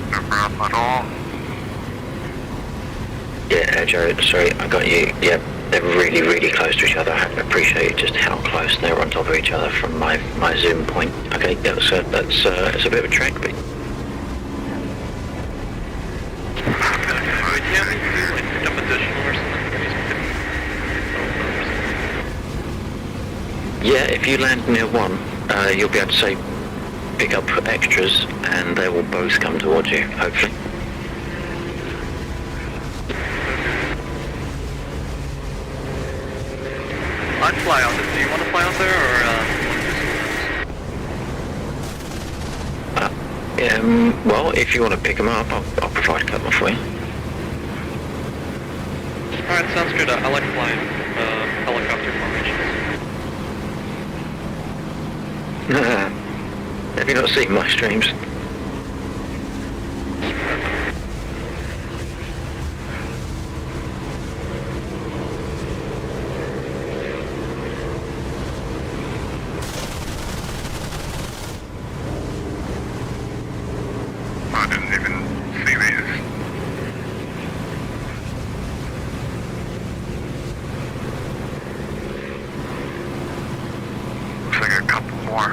No problem at all. Yeah, Joe, sorry, I got you. Yep, they're really, really close to each other. I appreciate just how close they were on top of each other from my zoom point. Okay, that's it's a bit of a trek, but yeah, if you land near one, you'll be able to say pick up extras, and they will both come towards you, hopefully. I'd fly out there. Do you want to fly out there, or Well, if you want to pick them up, I'll provide a couple for you. Alright, sounds good. I like flying helicopter formations. Have you not seen my streams? I didn't even see these. Looks like a couple more.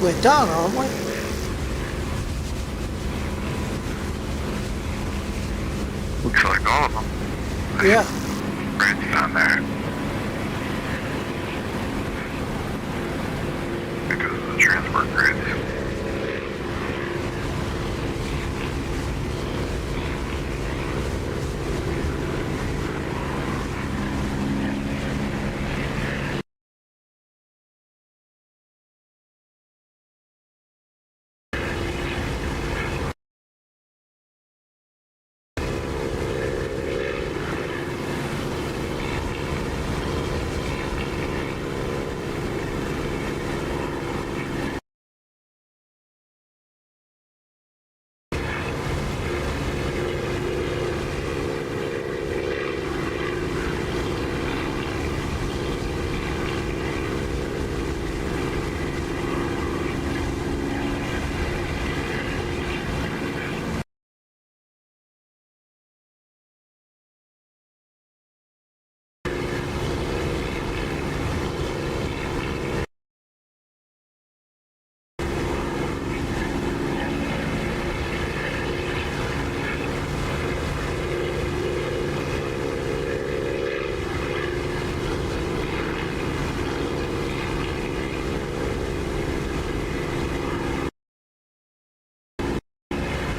We're done, aren't we? Looks like all of them. Yeah. Red's down there. Because of the transport grids.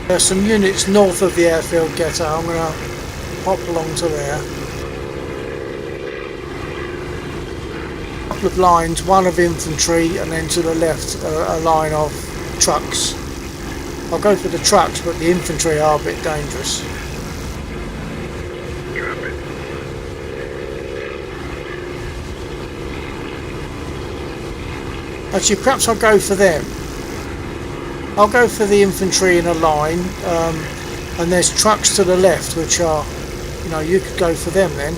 There's some units north of the airfield getter. I'm going to hop along to there. A couple of lines, one of infantry and then to the left a line of trucks. I'll go for the trucks, but the infantry are a bit dangerous. Actually, perhaps I'll go for them. I'll go for the infantry in a line, and there's trucks to the left, which are, you know, you could go for them then.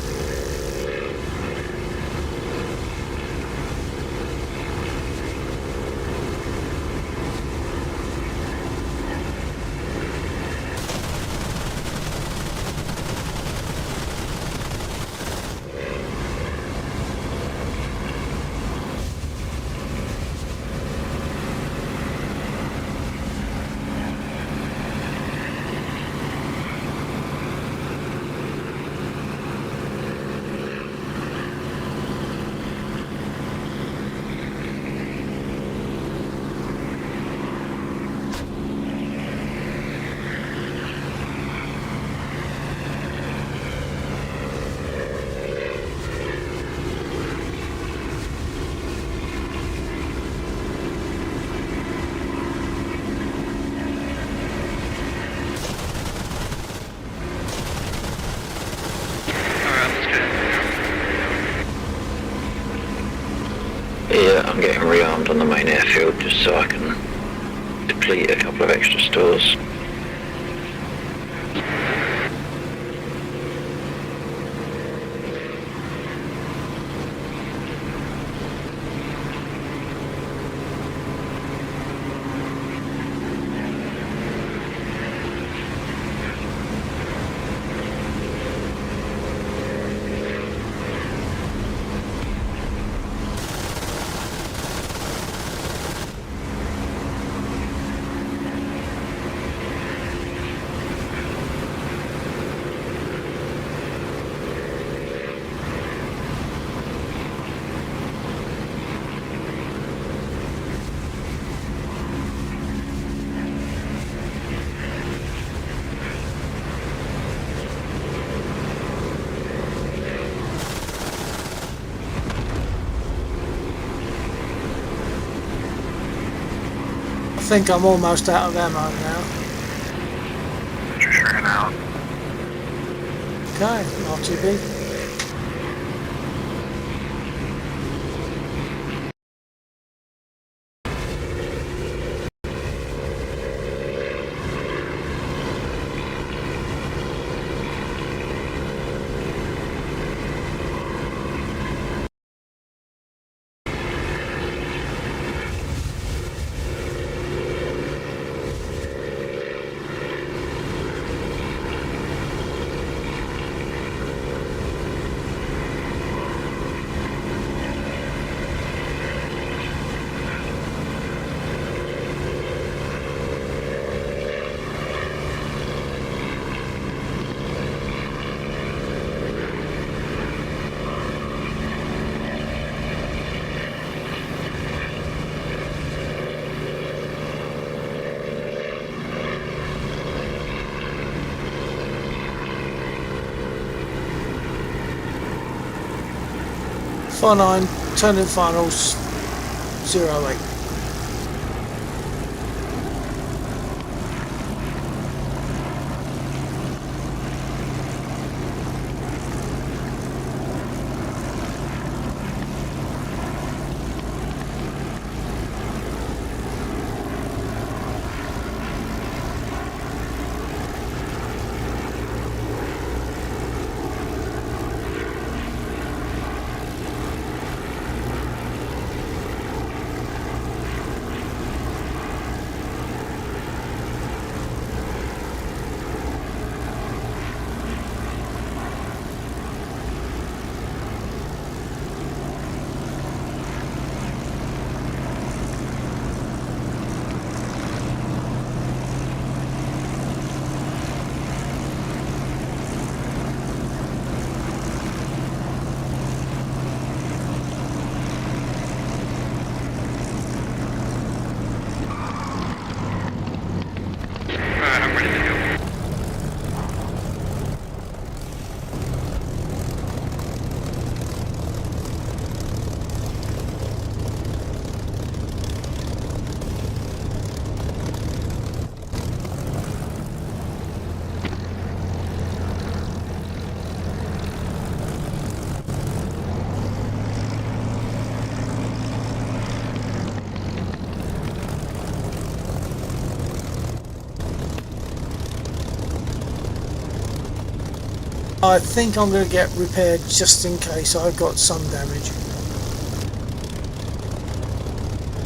Yeah, I'm getting rearmed on the main airfield just so I can deplete a couple of extra stores. I think I'm almost out of ammo now. Just ran out. Okay, RTB. 49, turning finals 08. Alright, I'm ready to go. I think I'm going to get repaired just in case I've got some damage.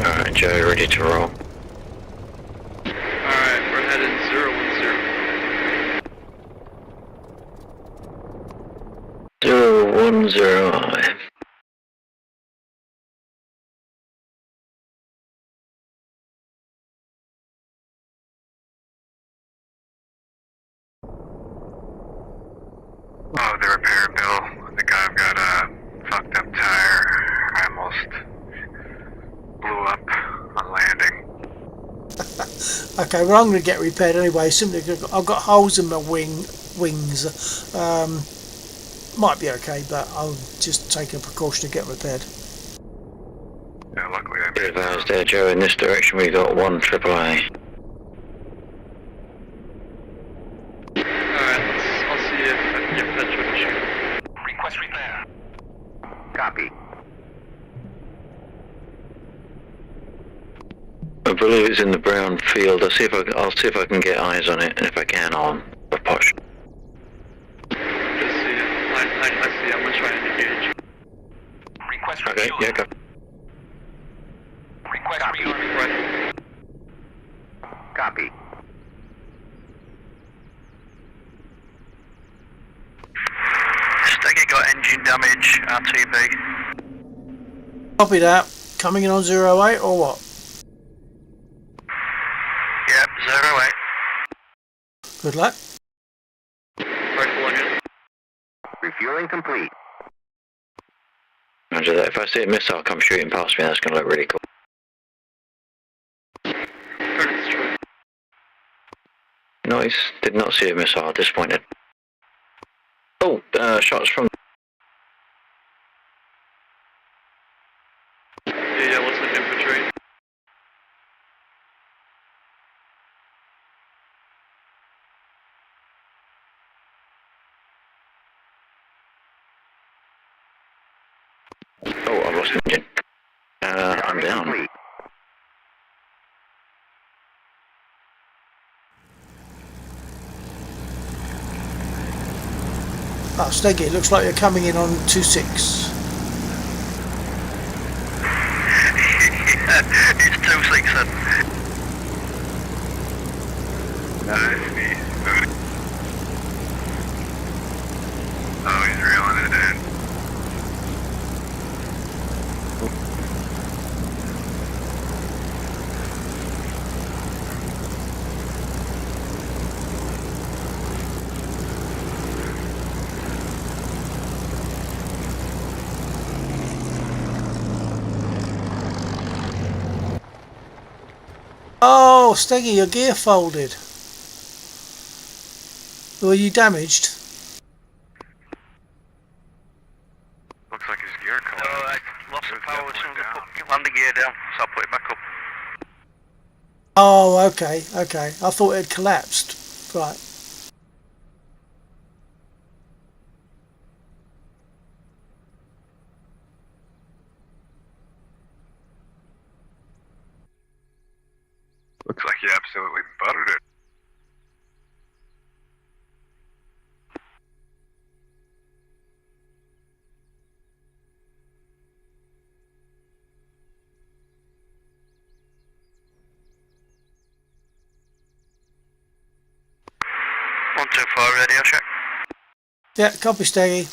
Alright, Joe, ready to roll. Alright, we're heading 010. 0105. Oh, the repair bill. I think I've got a fucked up tire. I almost blew up on landing. Okay, well I'm going to get repaired anyway, simply because I've got holes in my wings. Might be okay, but I'll just take a precaution to get repaired. Yeah, luckily I Be made advised there, Joe, in this direction we got 1 AAA. Alright, I'll see if I can get petrol issue. Request repair. Copy. I believe it's in the brown field. I'll see if I can get eyes on it, and if I can, I'll push. Just see it. I see, I'm gonna try and engage. Request Okay, refueling. yeah, go. Request refueling. Right. Copy. Steggy got engine damage, RTB. Copy that. Coming in on 08 or what? Yep, 08. Good luck. Rifle again. Refueling complete. Roger that. If I see a missile come shooting past me, that's going to look really cool. Target's destroyed. Nice. Did not see a missile. Disappointed. Oh, shots from... Yeah, looks like infantry. Oh, I lost an engine. I'm down. Complete. Oh, Steggy, it looks like you're coming in on 26. It's 2-6. Nice. Oh, he's reeling it in. Oh, Steggy, your gear folded. Were you damaged? Looks like his gear collapsed. Landing gear down, so I'll put it back up. Oh, okay, okay. I thought it had collapsed. Right. Looks like you absolutely buttered it. One, two, four, radio check. Yeah, copy, Staggy.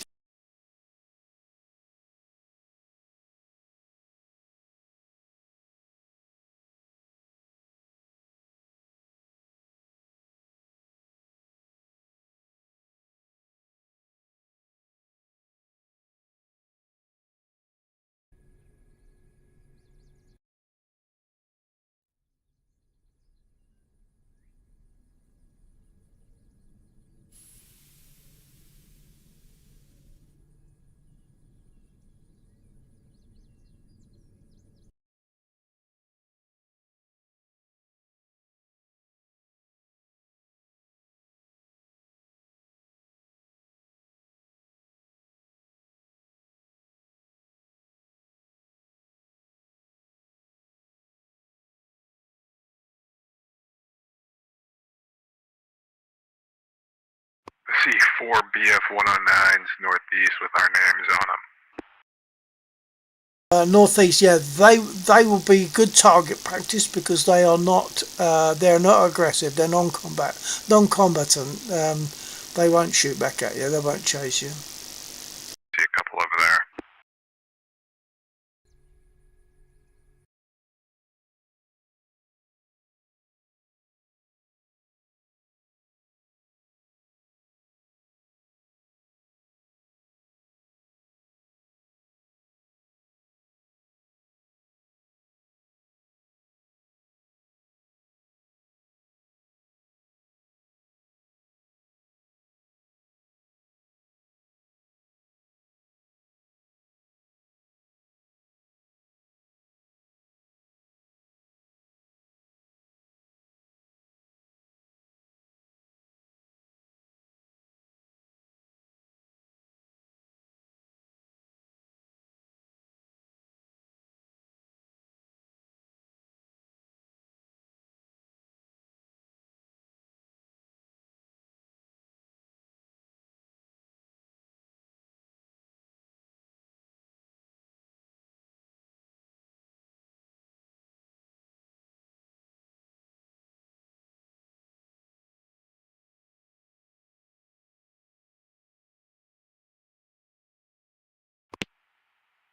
I see 4 BF-109s northeast with our names on them. Northeast, yeah, they will be good target practice because they are not they're not aggressive. They're non-combatant. They won't shoot back at you. They won't chase you. See a couple over there.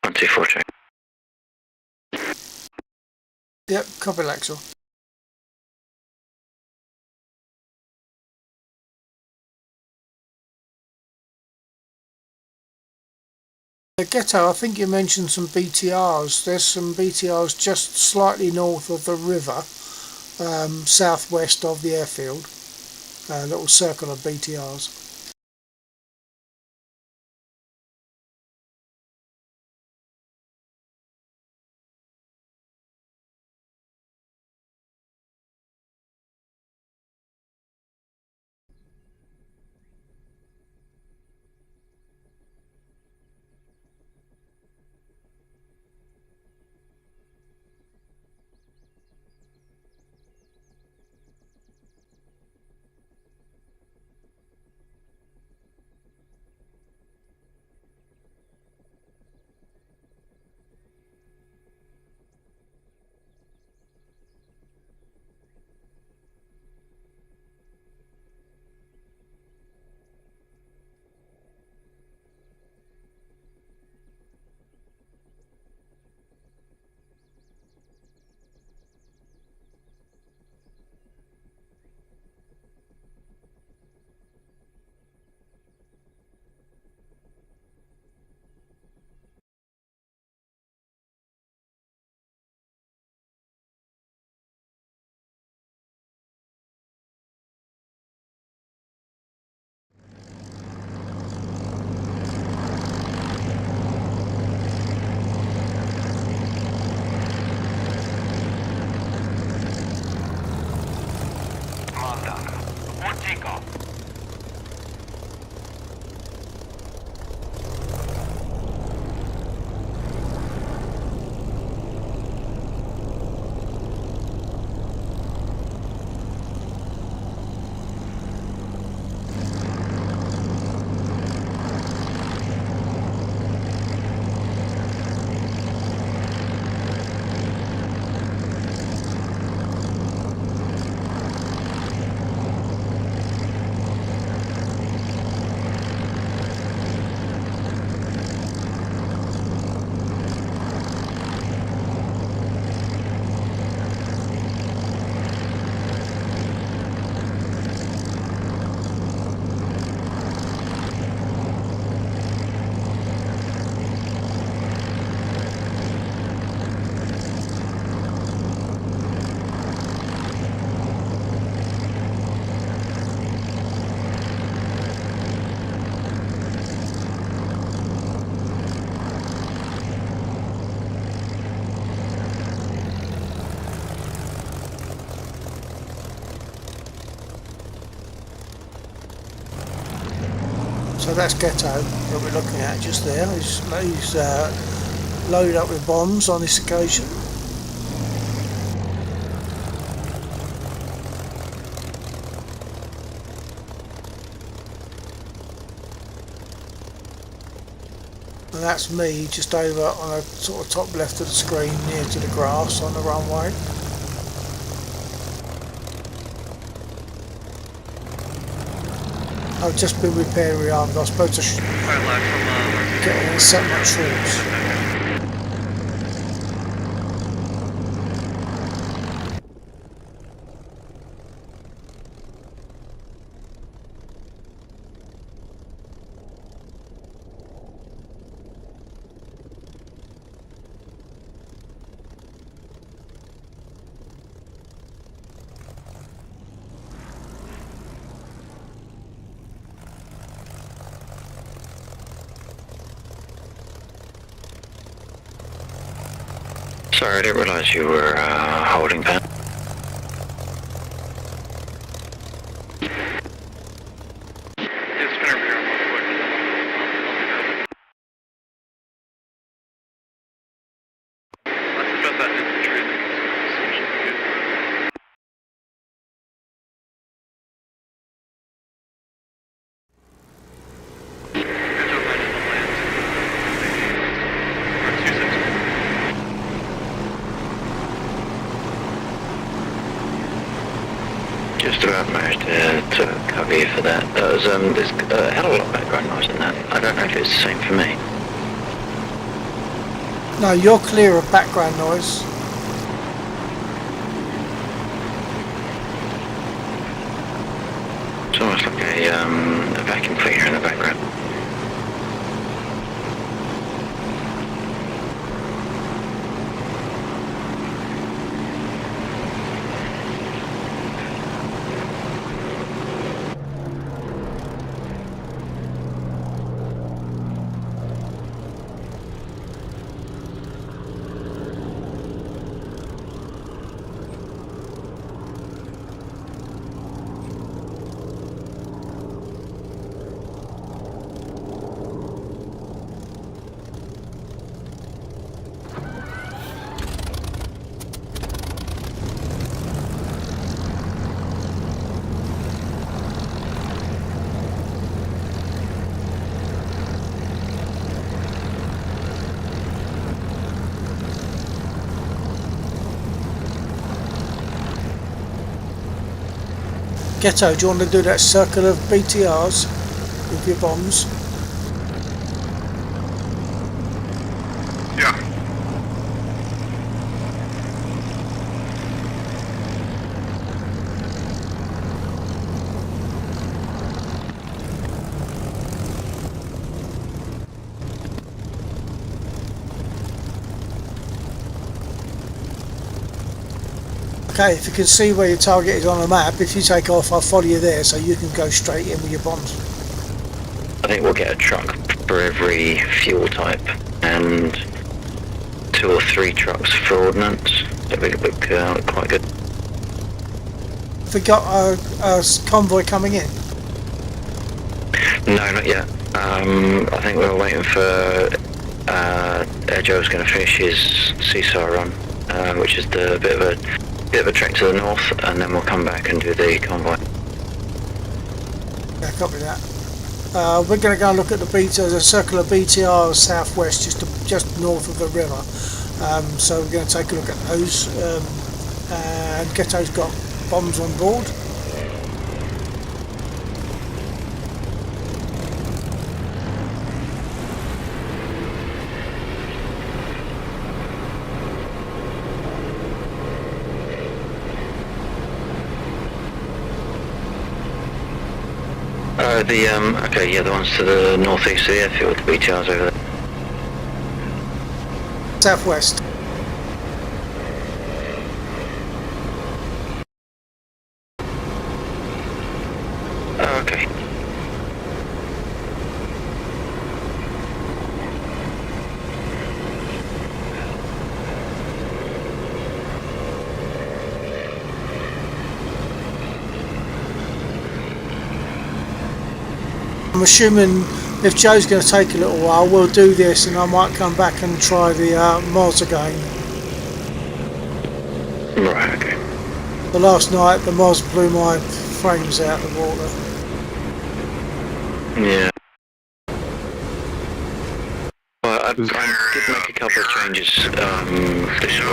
One, two, four, check. Yep, copy, Laxel. Ghetto, I think you mentioned some BTRs. There's some BTRs just slightly north of the river, southwest of the airfield. A little circle of BTRs. So that's Ghetto that we're looking at just there. He's loaded up with bombs on this occasion. And that's me just over on the sort of top left of the screen near to the grass on the runway. I've just been repairing rearmed. I was supposed to Quite live from get in set my shorts. Sorry, I didn't realise you were holding that. It's gonna rear real quick and then I'll suggest that infantry and then should be good. Good job right in the land. Or 260. Just about managed to cover you for that. There's a hell of a lot of background noise in that. I don't know if it's the same for me. No, you're clear of background noise. It's almost like a vacuum cleaner in the background. Ghetto, do you want to do that circle of BTRs with your bombs? Yeah. Okay, if you can see where your target is on the map, if you take off, I'll follow you there so you can go straight in with your bombs. I think we'll get a truck for every fuel type and 2 or 3 trucks for ordnance. That would look quite good. Have we got a convoy coming in? No, not yet. I think we're waiting for Air Joe's going to finish his CSAR run, which is the bit of a trek to the north, and then we'll come back and do the convoy. Yeah, copy that. We're going to go and look at the circle of BTR southwest, just north of the river. So we're going to take a look at those. And Ghetto's got bombs on board. Okay, yeah, the ones to the northeast of the airfield, the BTRs over there. Southwest. Oh, okay. I'm assuming if Joe's going to take a little while, we'll do this, and I might come back and try the Moz again. Right, okay. The last night, the Moz blew my frames out of the water. Yeah. Well, I did make a couple of changes before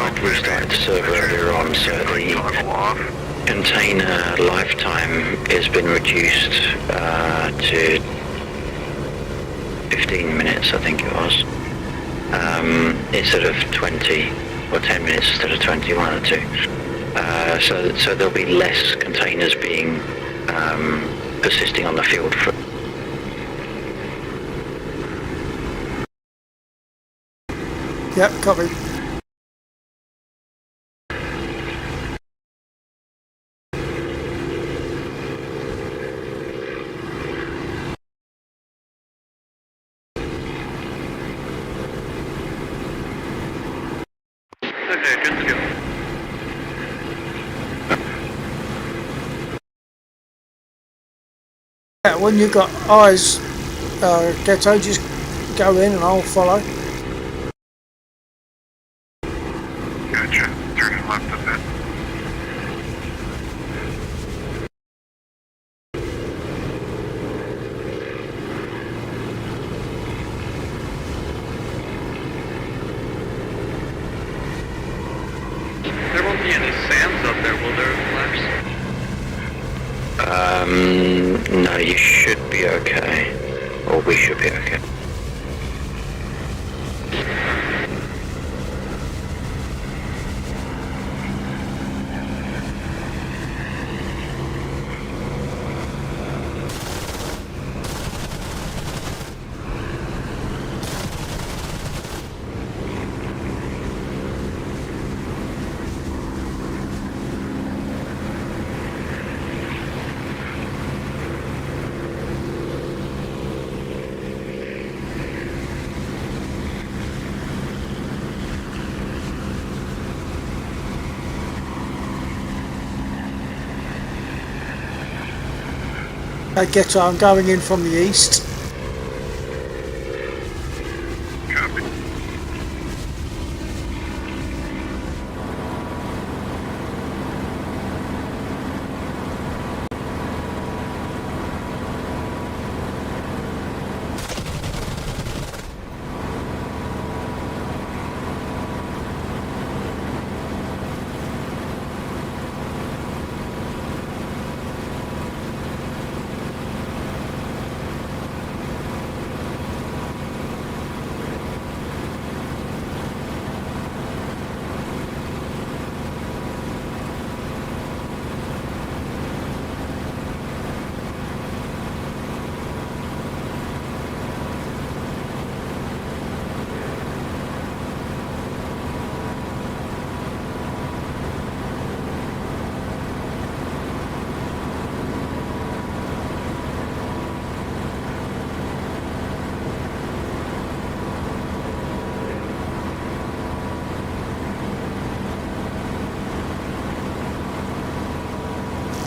I restarted the server earlier on, so the container lifetime has been reduced to 15 minutes, I think it was, instead of 20, or 10 minutes instead of 21 or 2. So there'll be less containers being persisting on the field for. Yep, copy. Okay, good to go. Yeah, when you've got eyes, Ghetto, just go in and I'll follow. Gotcha. Turning left a bit. There won't be any sands up there, will there, Flash? No, you should be okay. Or we should be okay. Ghetto, I'm going in from the east. Copy.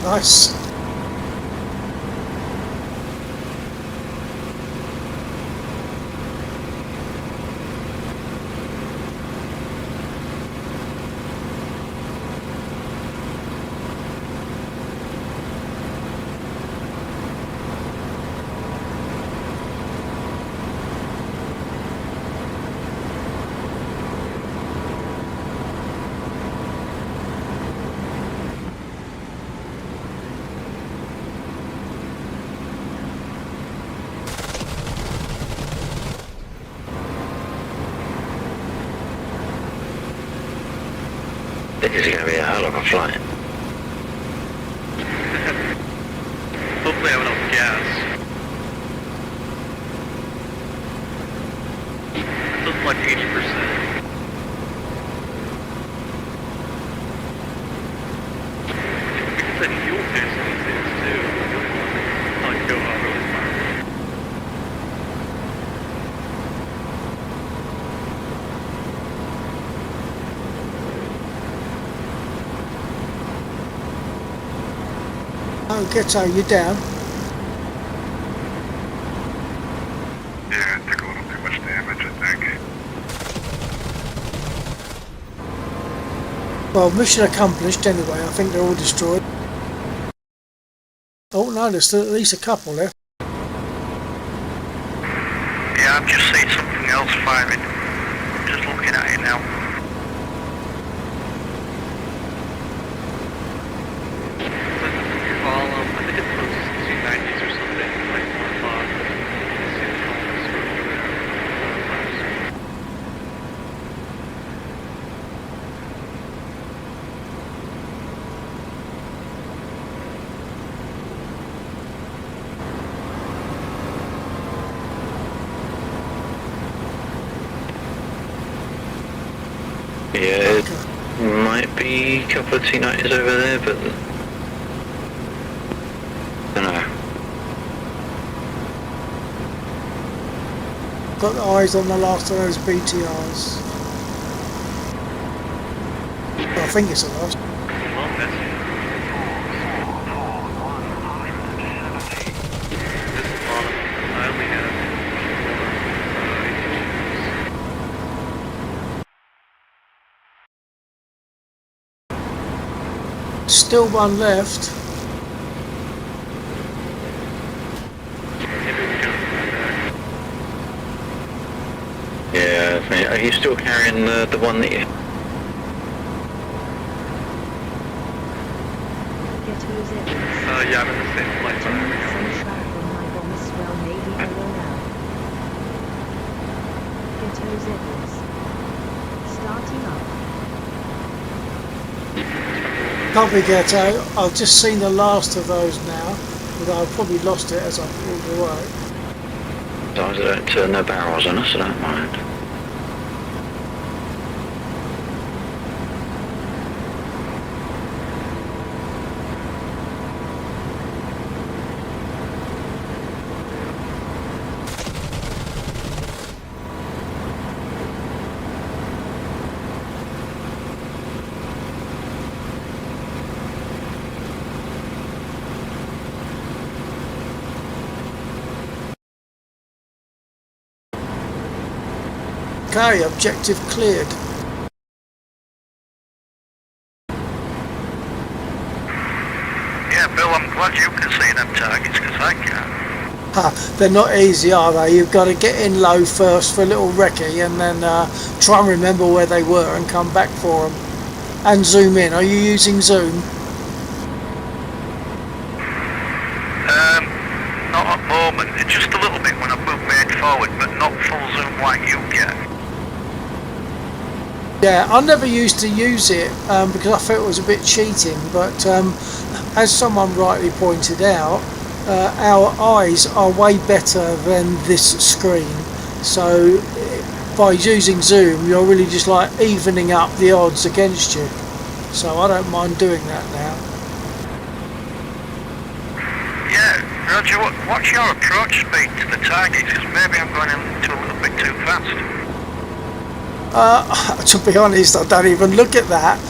Nice. This is going to be a hell of a flight. Hopefully I have enough gas. It's looking like 80%. We can set fuel tanks on these things too. I'll go out really fast. Oh, Ghetto, you're down. Well, mission accomplished anyway. I think they're all destroyed. Oh no, there's still at least a couple left. Yeah, I've just seen something else firing. Just looking at it now. I think it's close to 290s or something, like 4 o'clock. See the columns over there. Yeah, it might be a couple of T90s over there, but I don't know. Got the eyes on the last of those BTRs. Well, I think it's the last. Well, that's it. This is bottom. I only have 4 Still one left. Maybe we can come back. Yeah, I mean, are you still carrying the one that you... Ghetto Zeros. Yeah, I'm in the same flight. Some track on my bomb swell maybe over now. Ghetto Zeros. Starting up. Copy Ghetto. I've just seen the last of those now, but I've probably lost it as I pulled away. As long as they don't turn their barrels on us, I don't mind. Okay, objective cleared. Yeah, Bill, I'm glad you can see them targets, because I can't. Ha, they're not easy, are they? You've got to get in low first for a little recce and then try and remember where they were and come back for them. And zoom in. Are you using zoom? Not at the moment. It's just a little bit when I move my head forward, but not full zoom like you get. Yeah, I never used to use it because I felt it was a bit cheating, but as someone rightly pointed out, our eyes are way better than this screen, so by using zoom you're really just like evening up the odds against you, so I don't mind doing that now. Yeah, Roger, what's your approach speed to the targets? Because maybe I'm going into a little bit too fast. To be honest, I don't even look at that.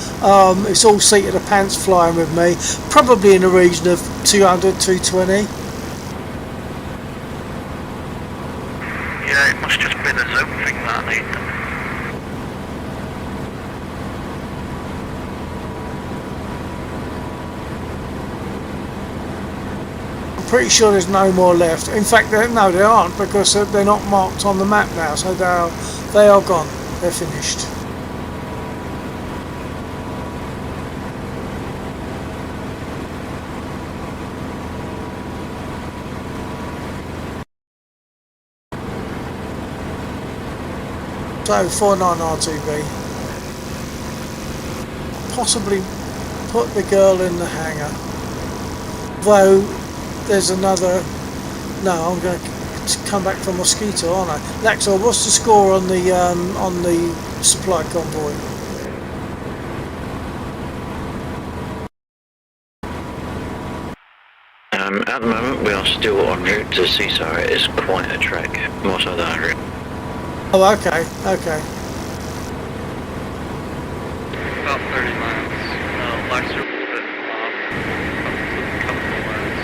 It's all seat of the pants flying with me. Probably in the region of 200, 220. Yeah, it must just be the zoom thing that I need. I'm pretty sure there's no more left. In fact, no, there aren't, because they're not marked on the map now, so they are gone. They're finished. So 49 R2B. Possibly put the girl in the hangar. Though there's another. No, I'm going to come back from Mosquito, aren't I? Laxor, what's the score on the supply convoy? At the moment, we are still en route to Seasar. It is quite a trek, more so than en route. Oh, okay, okay. About 30 miles. Laxer a little bit off. A couple of miles.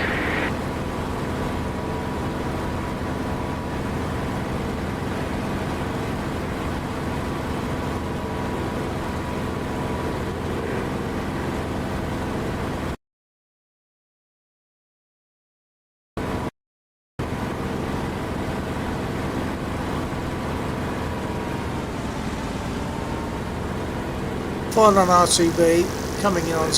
Fine on RTB, coming in on 08.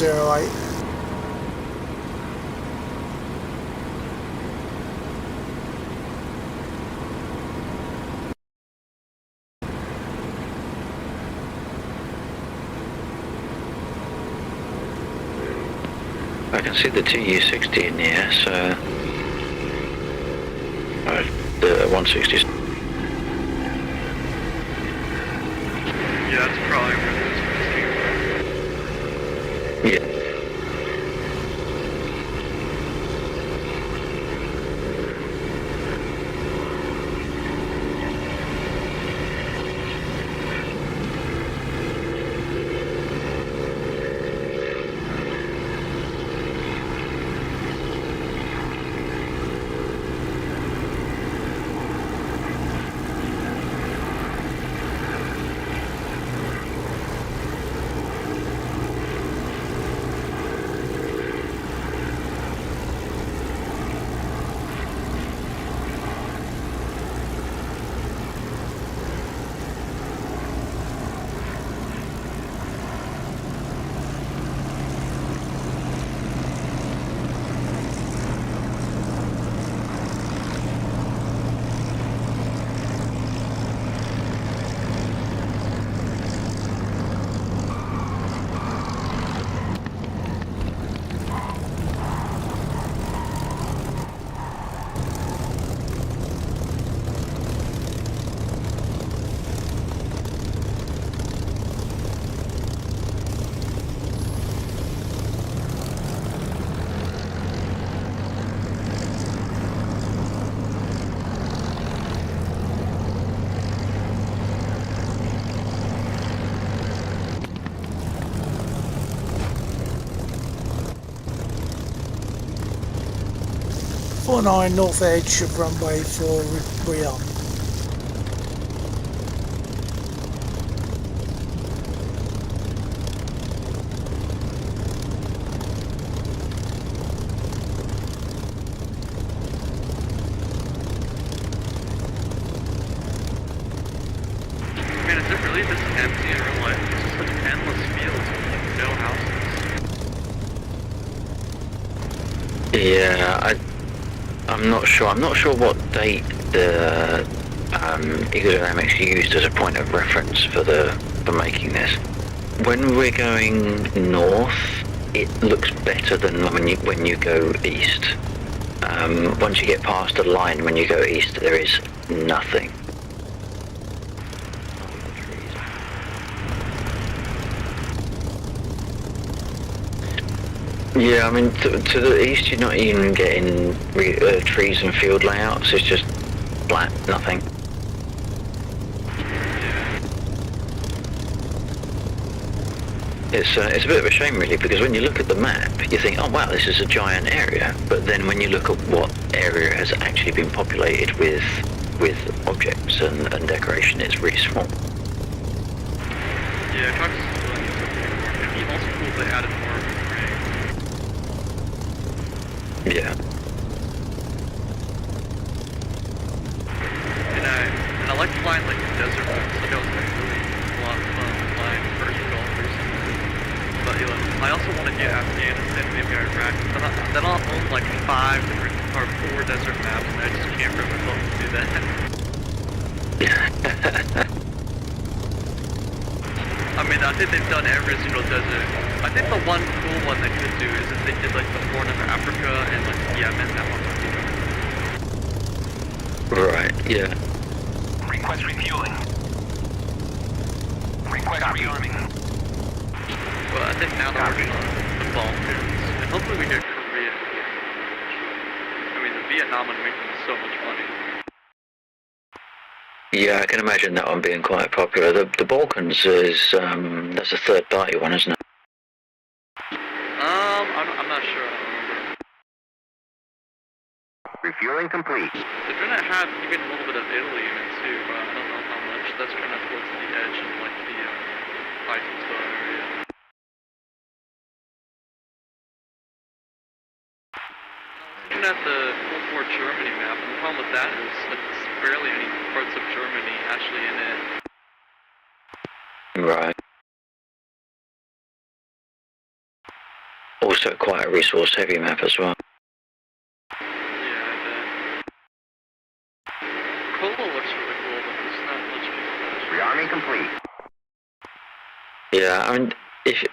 I can see the TU-60 in here, so... the 160. Yeah, that's probably where this is. Yeah. Four nine north edge of runway for Rion. Man, is it really this empty in real life? It's just such endless fields with like no houses. Yeah, I'm not sure. I'm not sure what date the Egodynamics used as a point of reference for making this. When we're going north, it looks better than when you go east. Once you get past the line, when you go east, there is nothing. Yeah, I mean, to the east, you're not even getting trees and field layouts. It's just flat, nothing. It's a bit of a shame, really, because when you look at the map, you think, oh wow, this is a giant area. But then when you look at what area has actually been populated with objects and decoration, it's really small. Yeah, trucks it'd be also cool if they added more terrain. Yeah. And I like flying like desert routes. Like, that was like really a lot of fun flying first golfers. But you know, I also want to get Afghanistan, maybe Iraq. Then I'll own like 5 different or 4 desert maps, and I just can't bring myself to do that. I mean, I think they've done every single desert. I think the one cool one they could do is if they did like the Horn of Africa and like Yemen, that one would be good. Right. Yeah. Request refueling. Request rearming. But I think now they're working on the Balkans, and hopefully we get Korea. I mean, the Vietnam would make them so much money. Yeah, I can imagine that one being quite popular. The Balkans is that's a third-party one, isn't it? I'm not sure. I don't remember. Refueling complete. They're gonna have even a little bit of Italy in it too, but I don't know how much. That's kind of towards the edge of like the Eiffel area. Looking at the Cold War Germany map, and the problem with that is like there's barely any parts of Germany actually in it. Right. also quite a resource-heavy map as well. Yeah, I bet. Colo looks really cool, but there's not much people. Rearming complete. Yeah, I mean, if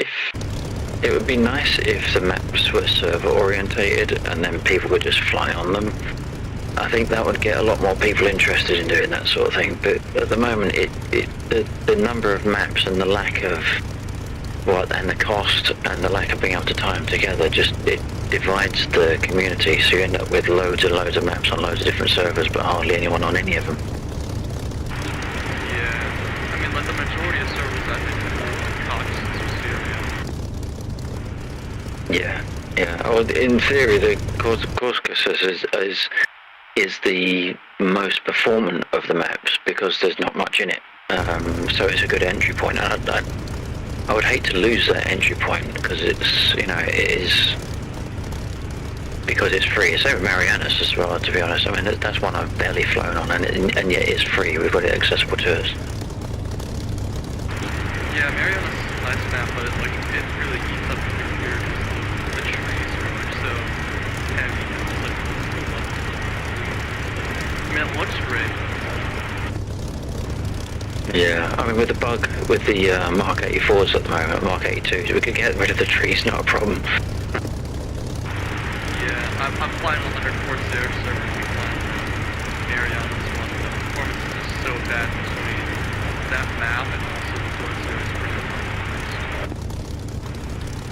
it would be nice if the maps were server-orientated and then people could just fly on them. I think that would get a lot more people interested in doing that sort of thing. But at the moment, the number of maps and the lack of and the cost and the lack of being able to tie them together just it divides the community. So you end up with loads and loads of maps on loads of different servers, but hardly anyone on any of them. Yeah, I mean, like the majority of servers I think are Syria. Yeah. Well, in theory, the Caucasus is the most performant of the maps because there's not much in it. So it's a good entry point. And I would hate to lose that entry point because it's, it is, because it's free. Same with Marianas as well, to be honest. I mean, that's one I've barely flown on, and yet it's free. We've got it accessible to us. Yeah, Mariana's is a nice map, but it really eats up the trees are so heavy. I mean, it looks great. Yeah, I mean, with the bug, with the Mark 84s at the moment, Mark 82s, we could get rid of the trees, not a problem. Yeah, I'm flying on the Corsair server, we flying Mariana's one. The performance is just so bad between that map and also the Corsair is pretty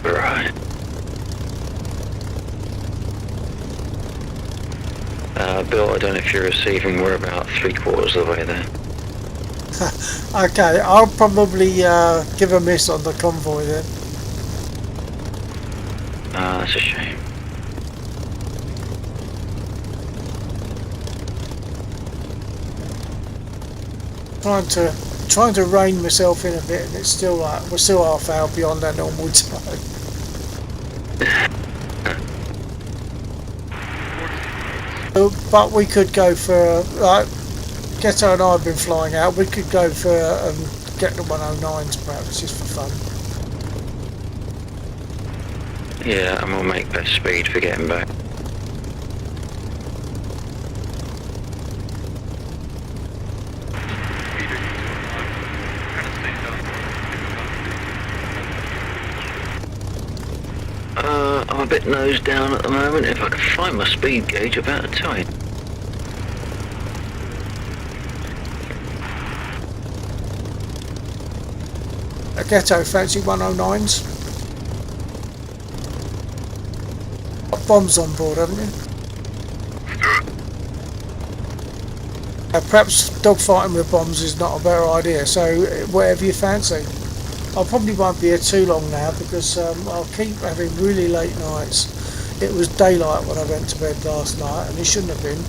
Right. Bill, I don't know if you're receiving, we're about 3/4 of the way there. Okay, I'll probably give a miss on the convoy then. That's a shame. Trying to rein myself in a bit, and it's still like we're still half hour beyond our normal time. But we could go for like Ghetto and I have been flying out. We could go for get the 109s perhaps just for fun. Yeah, and we'll make best speed for getting back. I'm a bit nose down at the moment. If I can find my speed gauge, about a time. A Ghetto, fancy 109s? Got bombs on board, haven't you? Perhaps dogfighting with bombs is not a better idea, so whatever you fancy. I probably won't be here too long now because I'll keep having really late nights. It was daylight when I went to bed last night, and it shouldn't have been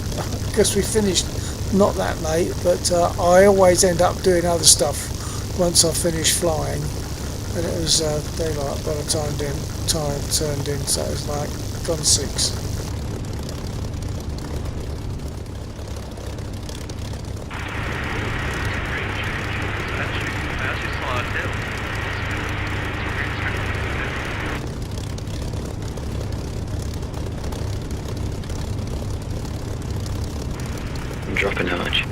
because we finished not that late, but I always end up doing other stuff once I finish flying, and it was daylight by the time time turned in, so it was like gone 6. I'm dropping arch.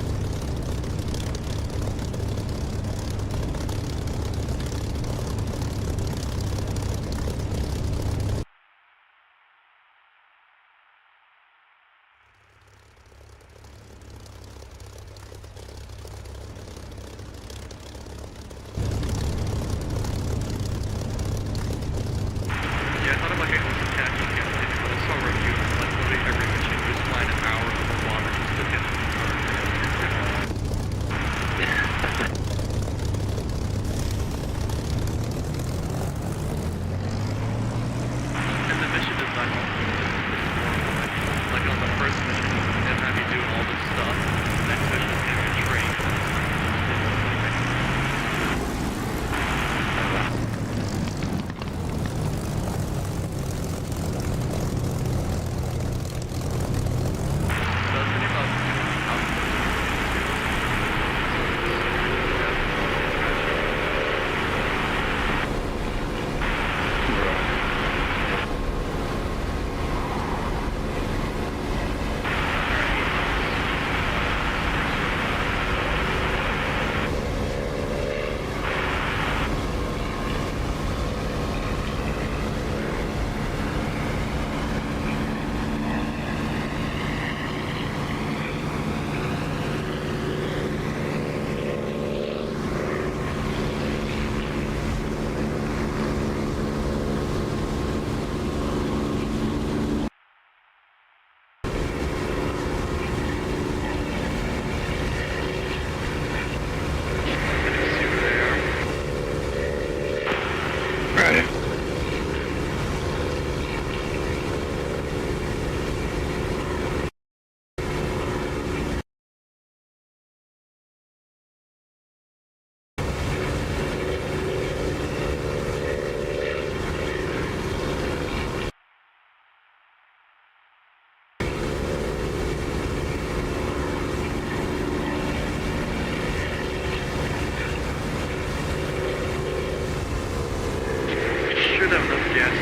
gas.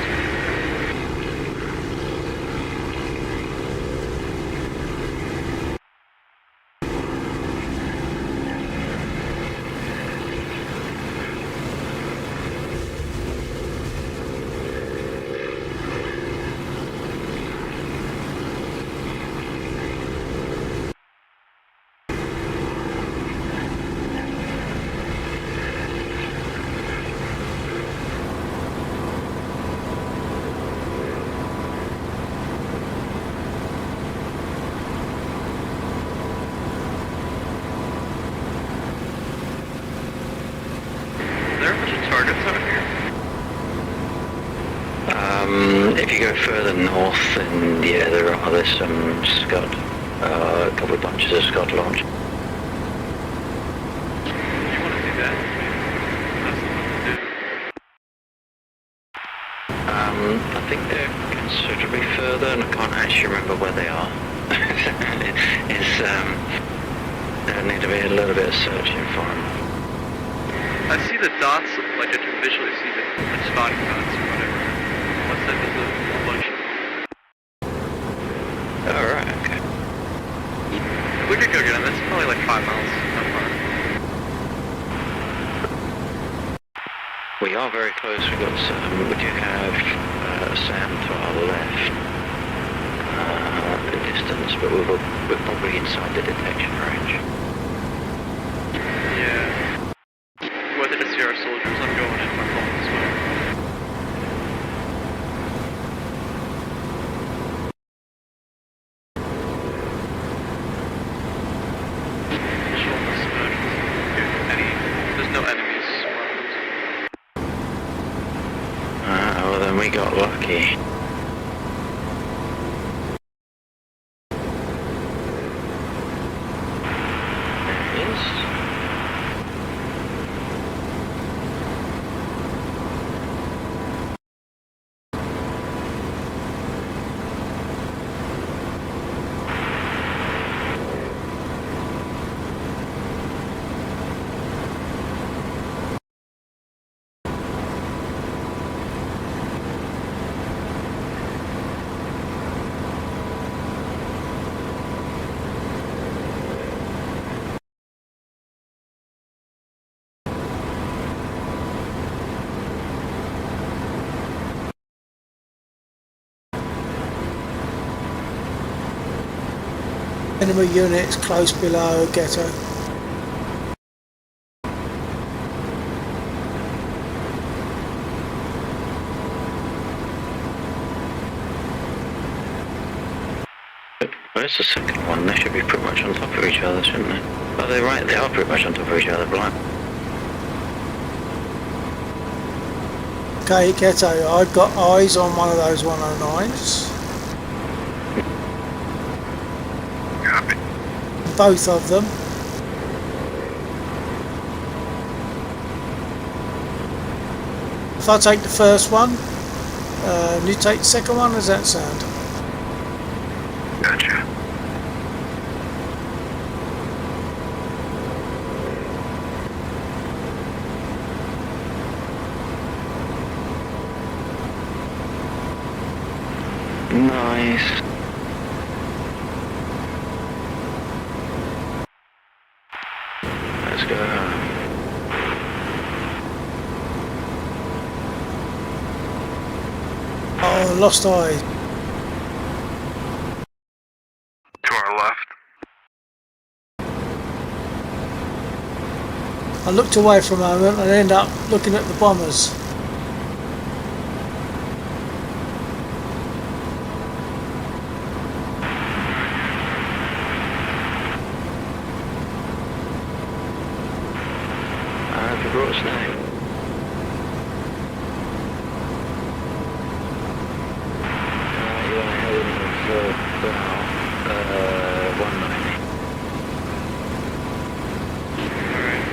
There are a bunch of targets out here. If you go further north, then yeah, there's some Scud, a couple of bunches of Scud launch. You want to do that? That's the one to do. I think they're considerably further, and I can't actually remember where they are. There need to be a little bit of searching for them. I see the dots, like I can visually see the spotting dots or whatever. What's that? There's a bunch of them. Alright, okay. We could go get them. That's probably like 5 miles apart. We are very close. We do have Sam to our left, at a distance, but we're probably inside the detection range. Yeah. Whether to see our soldiers, I'm going in my phone as well. Visual on the smoke. There's no enemies around. Well then we got lucky. There it is. Enemy units close below ghetto. Where's the second one? They should be pretty much on top of each other, shouldn't they? Oh, they're right, they are pretty much on top of each other, right? Okay, ghetto, I've got eyes on one of those 109s. Copy. Both of them. If I take the first one, you take the second one, does that sound? Gotcha. Nice. Let's go. Oh, lost eye. To our left. I looked away for a moment and ended up looking at the bombers. I forgot its name. You're heading for now. 190. Alright.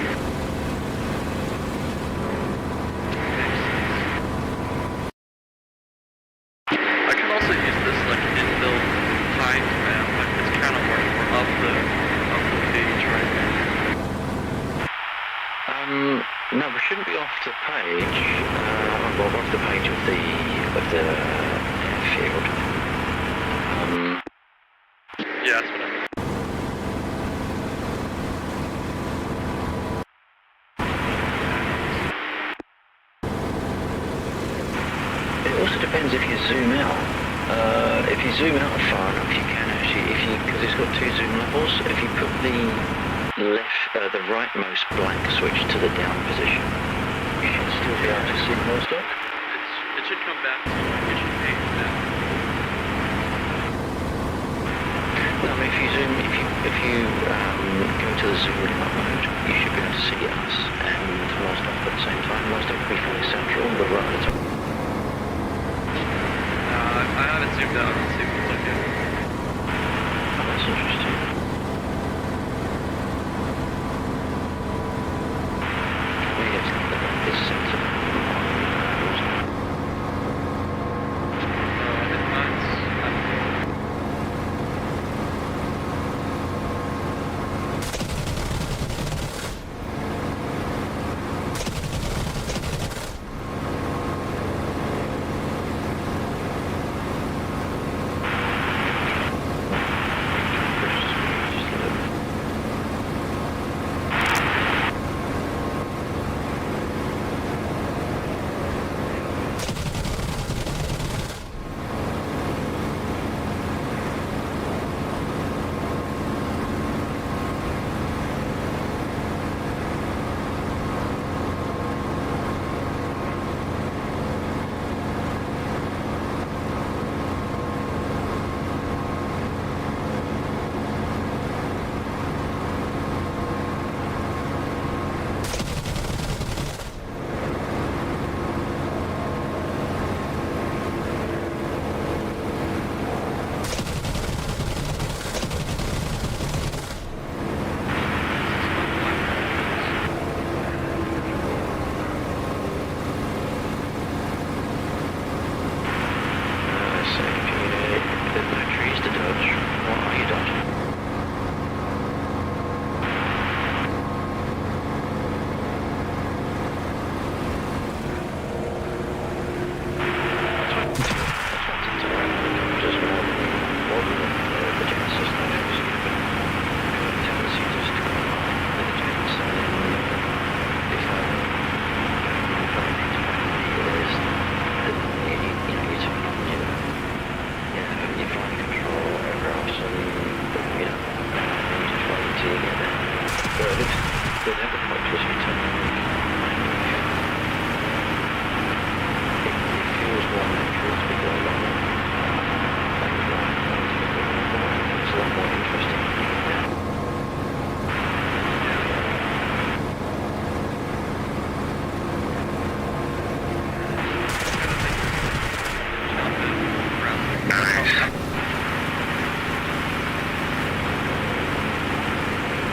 I can also use this like inbuilt timed map. Like it's kind of more up the page right now. No, we shouldn't be off the page. Well, off the page of the airfield. Yeah, that's what I mean. It also depends if you zoom out. If you zoom out far enough, you can actually, because it's got two zoom levels, if you put the rightmost black switch to the down position, you should still be able to see most of. It should come back to it should page now. No, I mean, if you go to the zoom out mode, you should be able to see us and most of at the same time. Most of will be fully central, but right at the top. I haven't zoomed out. Let's see if it's okay. Oh, that's interesting. Maybe it's not this center.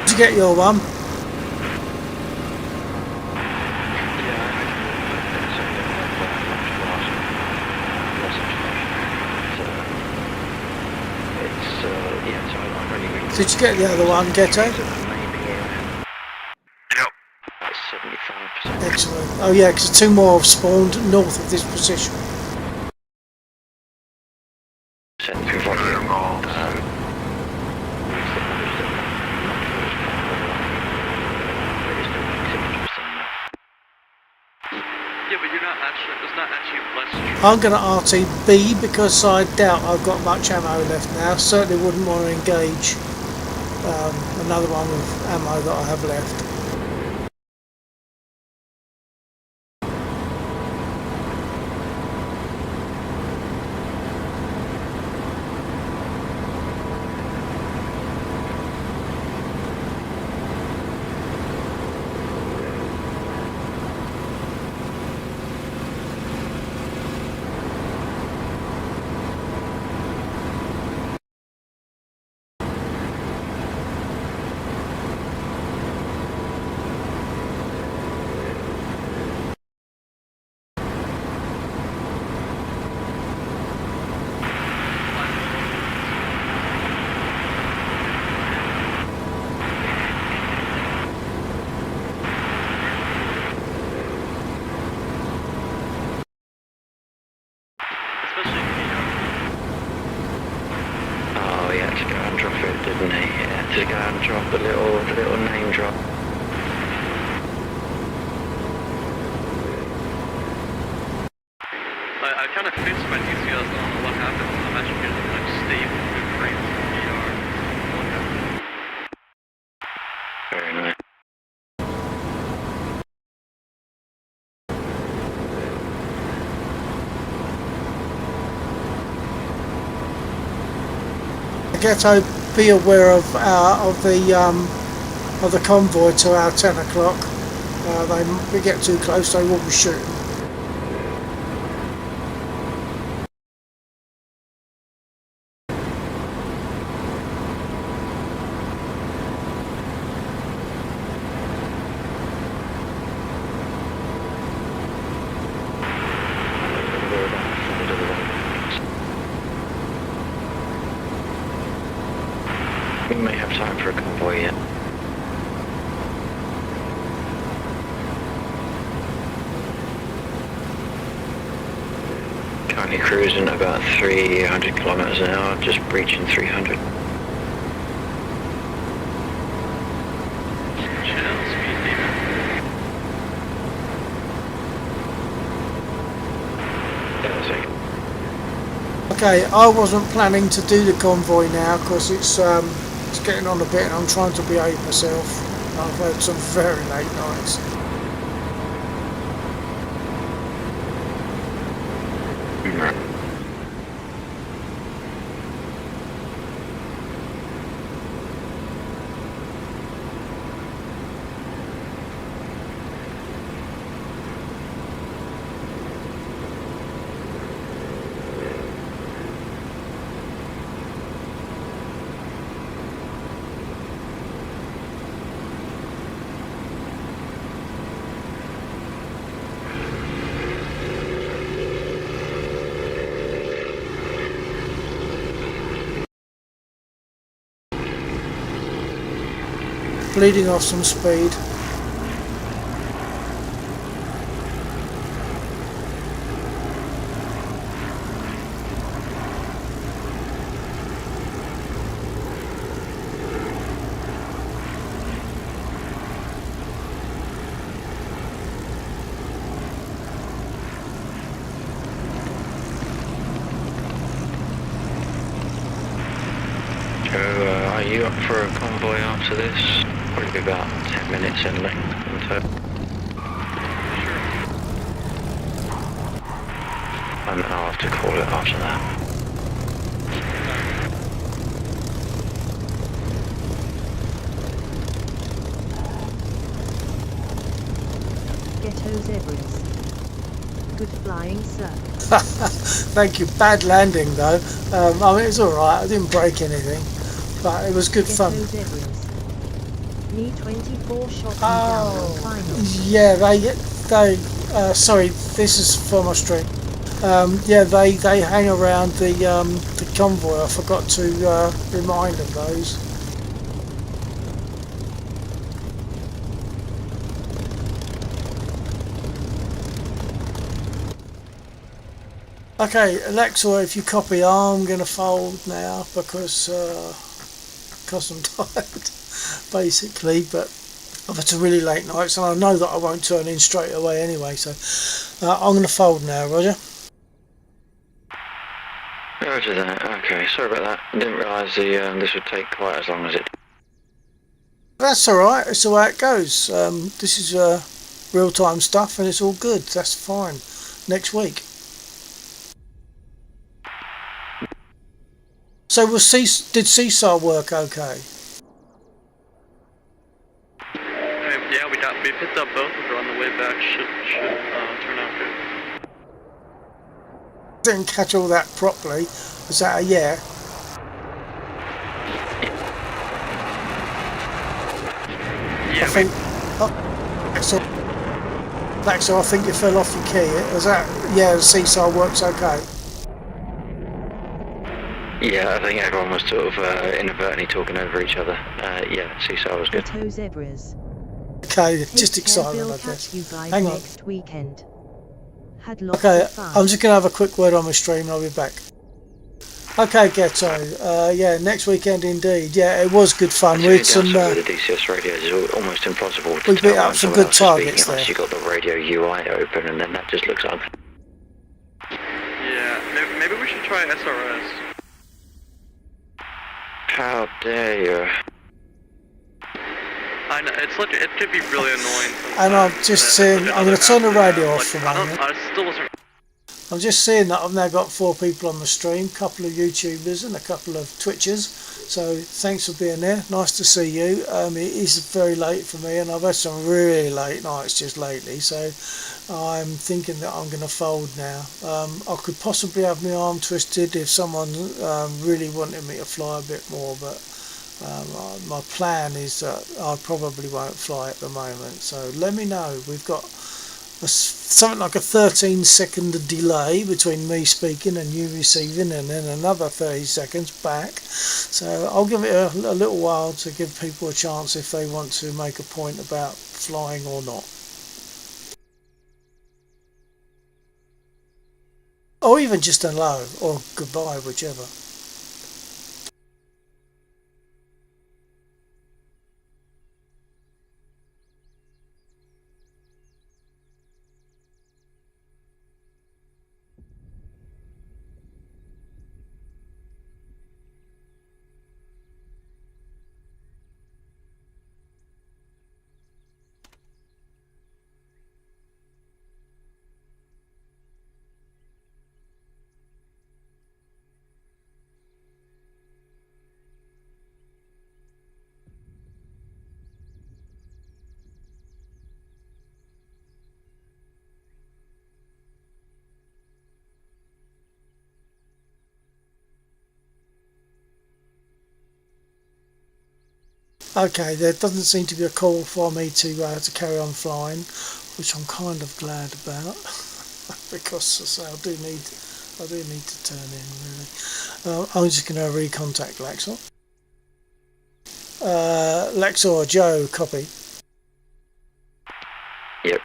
Did you get your one? Did you get the other one, Ghetto? Yep. Excellent. Oh yeah, because two more have spawned north of this position. Yeah, but you're not actually. There's not actually less. I'm going to RTB because I doubt I've got much ammo left now. Certainly wouldn't want to engage another one with ammo that I have left. I kind of fixed my DCS. I don't know what happened. I'm actually getting like stable good frames in VR. What happened? Very nice. Ghetto, be aware of the convoy to our 10 o'clock. If we get too close, they will be shooting. We may have time for a convoy yet. Currently cruising about 300 kilometers an hour, just breaching 300. Chill, speed demon. Yeah, that's it. Okay, I wasn't planning to do the convoy now because it's getting on a bit and I'm trying to behave myself. I've had some very late nights. Bleeding off some speed. Are you up for a convoy after this? Probably about 10 minutes in length in total. And I'll have to call it after that. Ghetto zebras. Good flying, sir. Thank you. Bad landing though. I mean, it's alright. I didn't break anything, but it was good Ghetto fun. zebras. Me 24 shot me down on final. Yeah, sorry, this is for my stream. Yeah, they hang around the convoy. I forgot to remind of those. Okay, Alexa, if you copy, I'm going to fold now because I'm tired, basically. But I've had a really late night, and I know that I won't turn in straight away anyway. So I'm going to fold now, Roger. Roger that. Okay, sorry about that. I didn't realise this would take quite as long as it. That's all right. It's the way it goes. This is real-time stuff, and it's all good. That's fine. Next week. So did Seesaw work okay? Yeah, we picked up both of them on the way back. Should turn out good. Didn't catch all that properly. Was that a yeah? Yeah, I think. Axel, I think you fell off your key. Was that? Yeah, the Seesaw works okay. Yeah, I think everyone was sort of inadvertently talking over each other. Yeah, Seesaw was good. Ghetto zebras. Okay, Take just care, excited, we'll I catch guess. you guys Hang on. next weekend. Had lots Okay, of fun. I'm just going to have a quick word on my stream and I'll be back. Okay, Ghetto. Yeah, next weekend indeed. Yeah, it was good fun. We had some. With the DCS radios, it's almost impossible to we beat tell up when some someone good else is targets speaking there. unless you got the radio UI open, and then that just looks ugly. try SRS. How dare you? I know, it's like, it could be really annoying sometimes. And I'm just saying, I'm going to turn the radio off for a I moment. still wasn't. I'm just seeing that I've now got 4 people on the stream, a couple of YouTubers and a couple of Twitchers. So thanks for being there. Nice to see you. It is very late for me, and I've had some really late nights just lately. So I'm thinking that I'm going to fold now. I could possibly have my arm twisted if someone really wanted me to fly a bit more, but my plan is that I probably won't fly at the moment. So let me know. We've got something like a 13-second delay between me speaking and you receiving, and then another 30 seconds back. So I'll give it a little while to give people a chance if they want to make a point about flying or not. Or even just a hello or goodbye, whichever. Okay, there doesn't seem to be a call for me to carry on flying, which I'm kind of glad about because as I say, I do need to turn in really. I'm just going to recontact Lexor. Lexor, Joe, copy. Yep.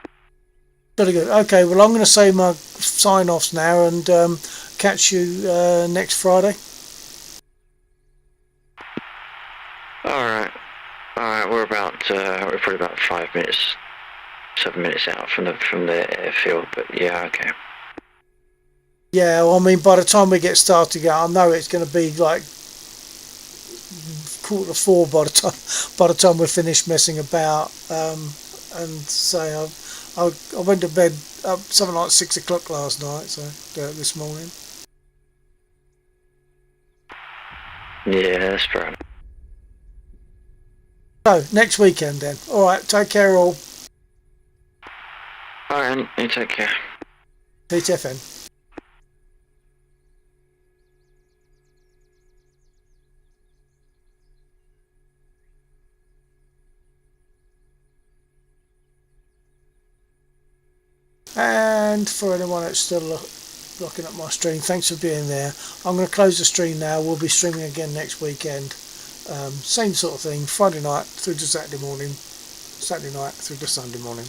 Very good. Okay, well I'm going to say my sign-offs now and catch you next Friday. Alright, we're probably about 5 minutes, 7 minutes out from the airfield, but yeah, okay. Yeah, well, I mean, by the time we get started, I know it's going to be like 3:45 by the time we're finished messing about. And say I went to bed something like 6 o'clock last night, so this morning. Yeah, that's fair enough. So next weekend then. All right, take care all. Alright, you take care. TTFN. And for anyone that's still looking at my stream, thanks for being there. I'm going to close the stream now. We'll be streaming again next weekend. Same sort of thing, Friday night through to Saturday morning, Saturday night through to Sunday morning.